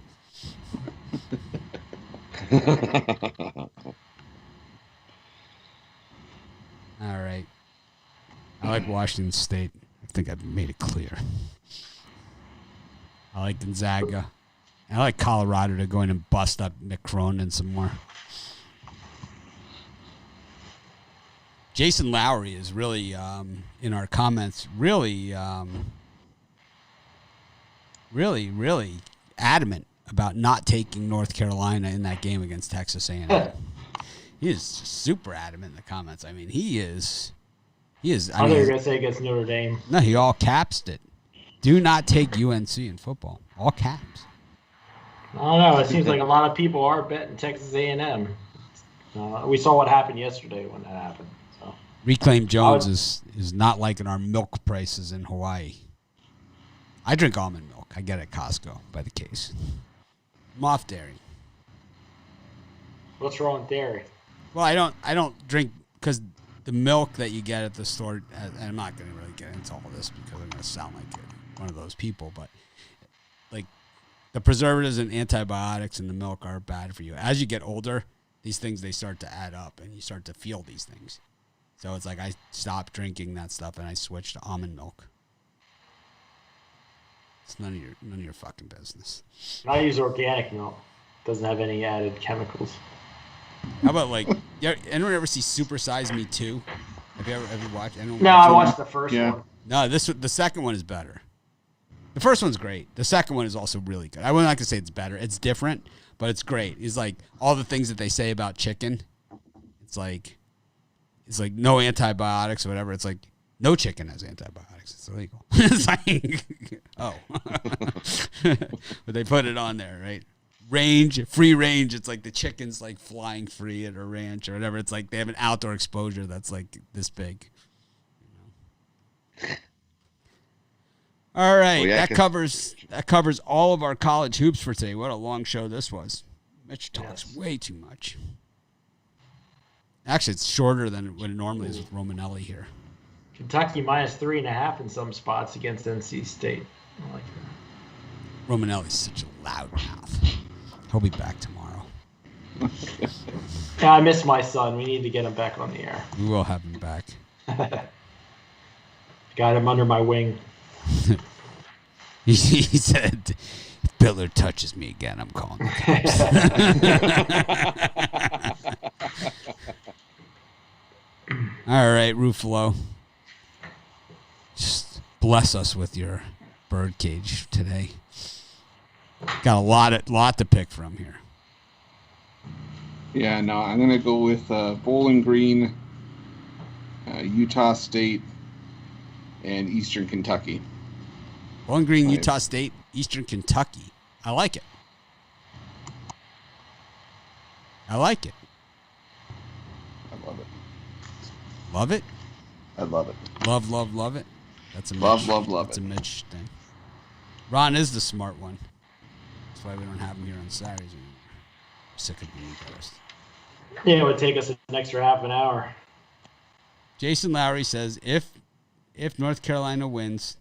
All right. I like Washington State. I think I've made it clear. I like Gonzaga. I like Colorado to go in and bust up Mick Cronin some more. Jason Lowry is really, in our comments, really adamant about not taking North Carolina in that game against Texas A&M. He is super adamant in the comments. He is. I thought you were going to say against Notre Dame. No, he all caps it. Do not take UNC in football. All caps. I don't know. It seems like a lot of people are betting Texas A&M. We saw what happened yesterday when that happened. So. Reclaim Jones is not liking our milk prices in Hawaii. I drink almond milk. I get it at Costco by the case. I'm off dairy. What's wrong with dairy? Well, I don't drink because the milk that you get at the store, and I'm not going to really get into all this because I'm going to sound like one of those people, but like the preservatives and antibiotics in the milk are bad for you. As you get older, these things, they start to add up and you start to feel these things. So it's like I stopped drinking that stuff and I switched to almond milk. It's none of your fucking business. I use organic milk. Doesn't have any added chemicals. How about anyone ever see Super Size Me 2? Have you ever watched? No, I watched the first one. No, the second one is better. The first one's great. The second one is also really good. I wouldn't like to say it's better. It's different, but it's great. It's like all the things that they say about chicken. It's like no antibiotics or whatever. It's like no chicken has antibiotics. It's illegal. It's like, oh. But they put it on there, right? Free range. It's like the chicken's like flying free at a ranch or whatever. It's like they have an outdoor exposure that's like this big. All right, that covers all of our college hoops for today. What a long show this was. Mitch talks way too much. Actually, it's shorter than what it normally is with Romanelli here. Kentucky minus 3.5 in some spots against NC State. I like that. Romanelli's such a loud mouth. He'll be back tomorrow. Yeah, I miss my son. We need to get him back on the air. We will have him back. Got him under my wing. He said, if Biller touches me again, I'm calling the cops. All right, Ruffalo. Just bless us with your birdcage today. Got a lot to pick from here. Yeah, no, I'm going to go with Bowling Green, Utah State, and Eastern Kentucky. Bowling Green, Utah State, Eastern Kentucky. I like it. I like it. I love it. Love it? I love it. Love it. That's a Love, Mitch. love, love That's it. a Mitch thing. Ron is the smart one. That's why we don't have him here on Saturdays anymore. I'm sick of being embarrassed. Yeah, it would take us an extra half an hour. Jason Lowry says if North Carolina wins,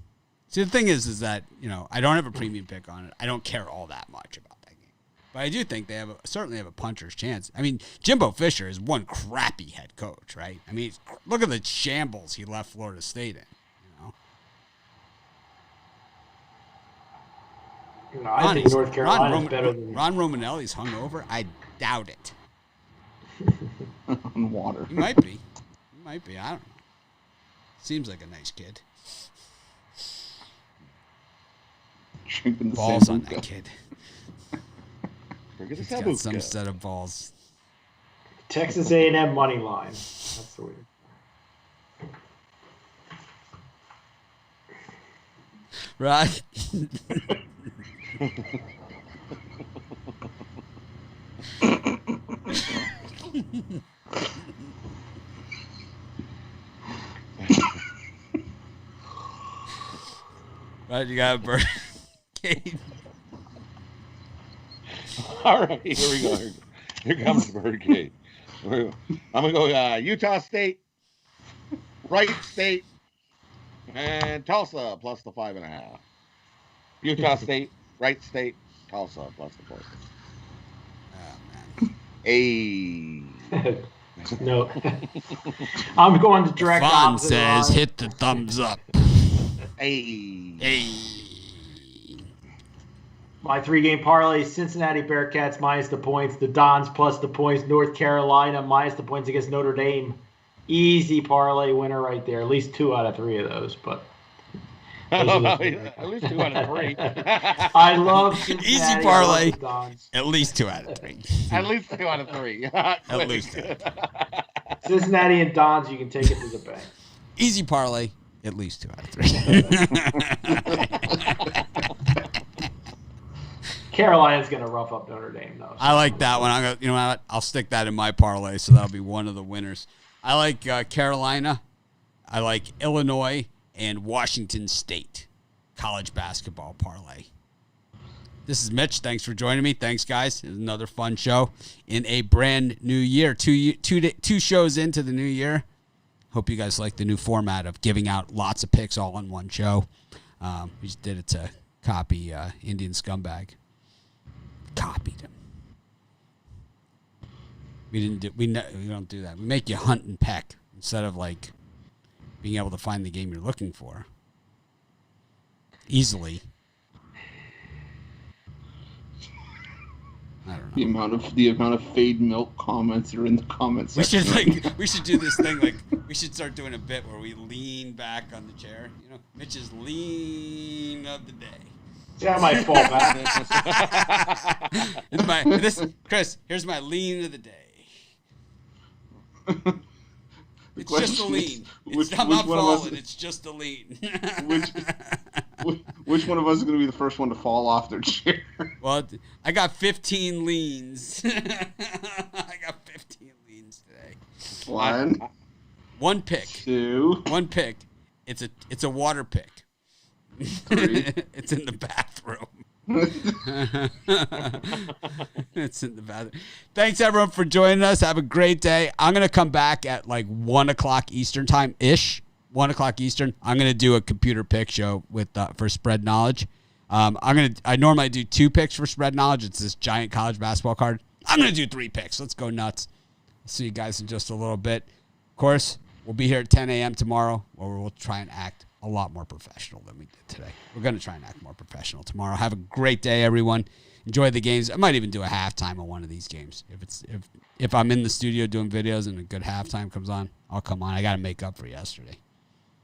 see the thing is that I don't have a premium pick on it. I don't care all that much about that game, but I do think they certainly have a puncher's chance. I mean, Jimbo Fisher is one crappy head coach, right? I mean, look at the shambles he left Florida State in. I think North Carolina is better than Ron Romanelli's hungover. I doubt it. On water. He might be. I don't know. Seems like a nice kid. Drinking the Balls on Sambuca. that kid. Forget the He's got Sambuca. some set of balls. Texas A&M money line. That's the way. Right? Right, you got a bird. All right, here we go. Here comes Birdcage. I'm going to go Utah State, Wright State, and Tulsa plus the 5.5. Utah State, Wright State, Tulsa plus the 4. Oh, man. Hey. No. I'm going to direct Vaughn opposite says, line. hit the thumbs up. Hey. Hey. My 3-game parlay, Cincinnati Bearcats minus the points, the Dons plus the points, North Carolina minus the points against Notre Dame. Easy parlay winner right there. At least 2 out of 3 of those, but At least 2 out of 3. I love Cincinnati. Easy parlay. I love the Dons. At least 2 out of 3. At least 2 out of 3. At least. Cincinnati and Dons, you can take it to the bank. Easy parlay. At least 2 out of 3. Carolina's going to rough up Notre Dame, though. I like that one. I'm gonna, you know what? I'll stick that in my parlay, so that'll be one of the winners. I like Carolina. I like Illinois and Washington State college basketball parlay. This is Mitch. Thanks for joining me. Thanks, guys. It was another fun show in a brand new year. Two shows into the new year. Hope you guys like the new format of giving out lots of picks all in one show. We just did it to copy Indian Scumbag. Copied him. We don't do that. We make you hunt and peck instead of like being able to find the game you're looking for easily. I don't know. The amount of fade milk comments that are in the comments We section. should we should do this thing like we should start doing a bit where we lean back on the chair. Mitch's lean of the day. Yeah, I might fall back. Chris, here's my lean of the day. It's question just a lean. is, I'm not one of us- falling. It's just a lean. which one of us is going to be the first one to fall off their chair? Well, I got 15 leans. I got 15 leans today. One pick. 2 One pick. It's a water pick. 3. It's in the bathroom. It's in the bathroom. Thanks everyone for joining us. Have a great day. I'm gonna come back at like 1:00 Eastern time ish. 1:00 Eastern. I'm gonna do a computer pick show with for Spread Knowledge. I normally do 2 picks for Spread Knowledge. It's this giant college basketball card. I'm gonna do 3 picks. Let's go nuts. See you guys in just a little bit. Of course, we'll be here at 10 a.m. tomorrow, where we'll try and act a lot more professional than we did today. We're going to try and act more professional tomorrow. Have a great day, everyone. Enjoy the games. I might even do a halftime on one of these games. If I'm in the studio doing videos and a good halftime comes on, I'll come on. I got to make up for yesterday.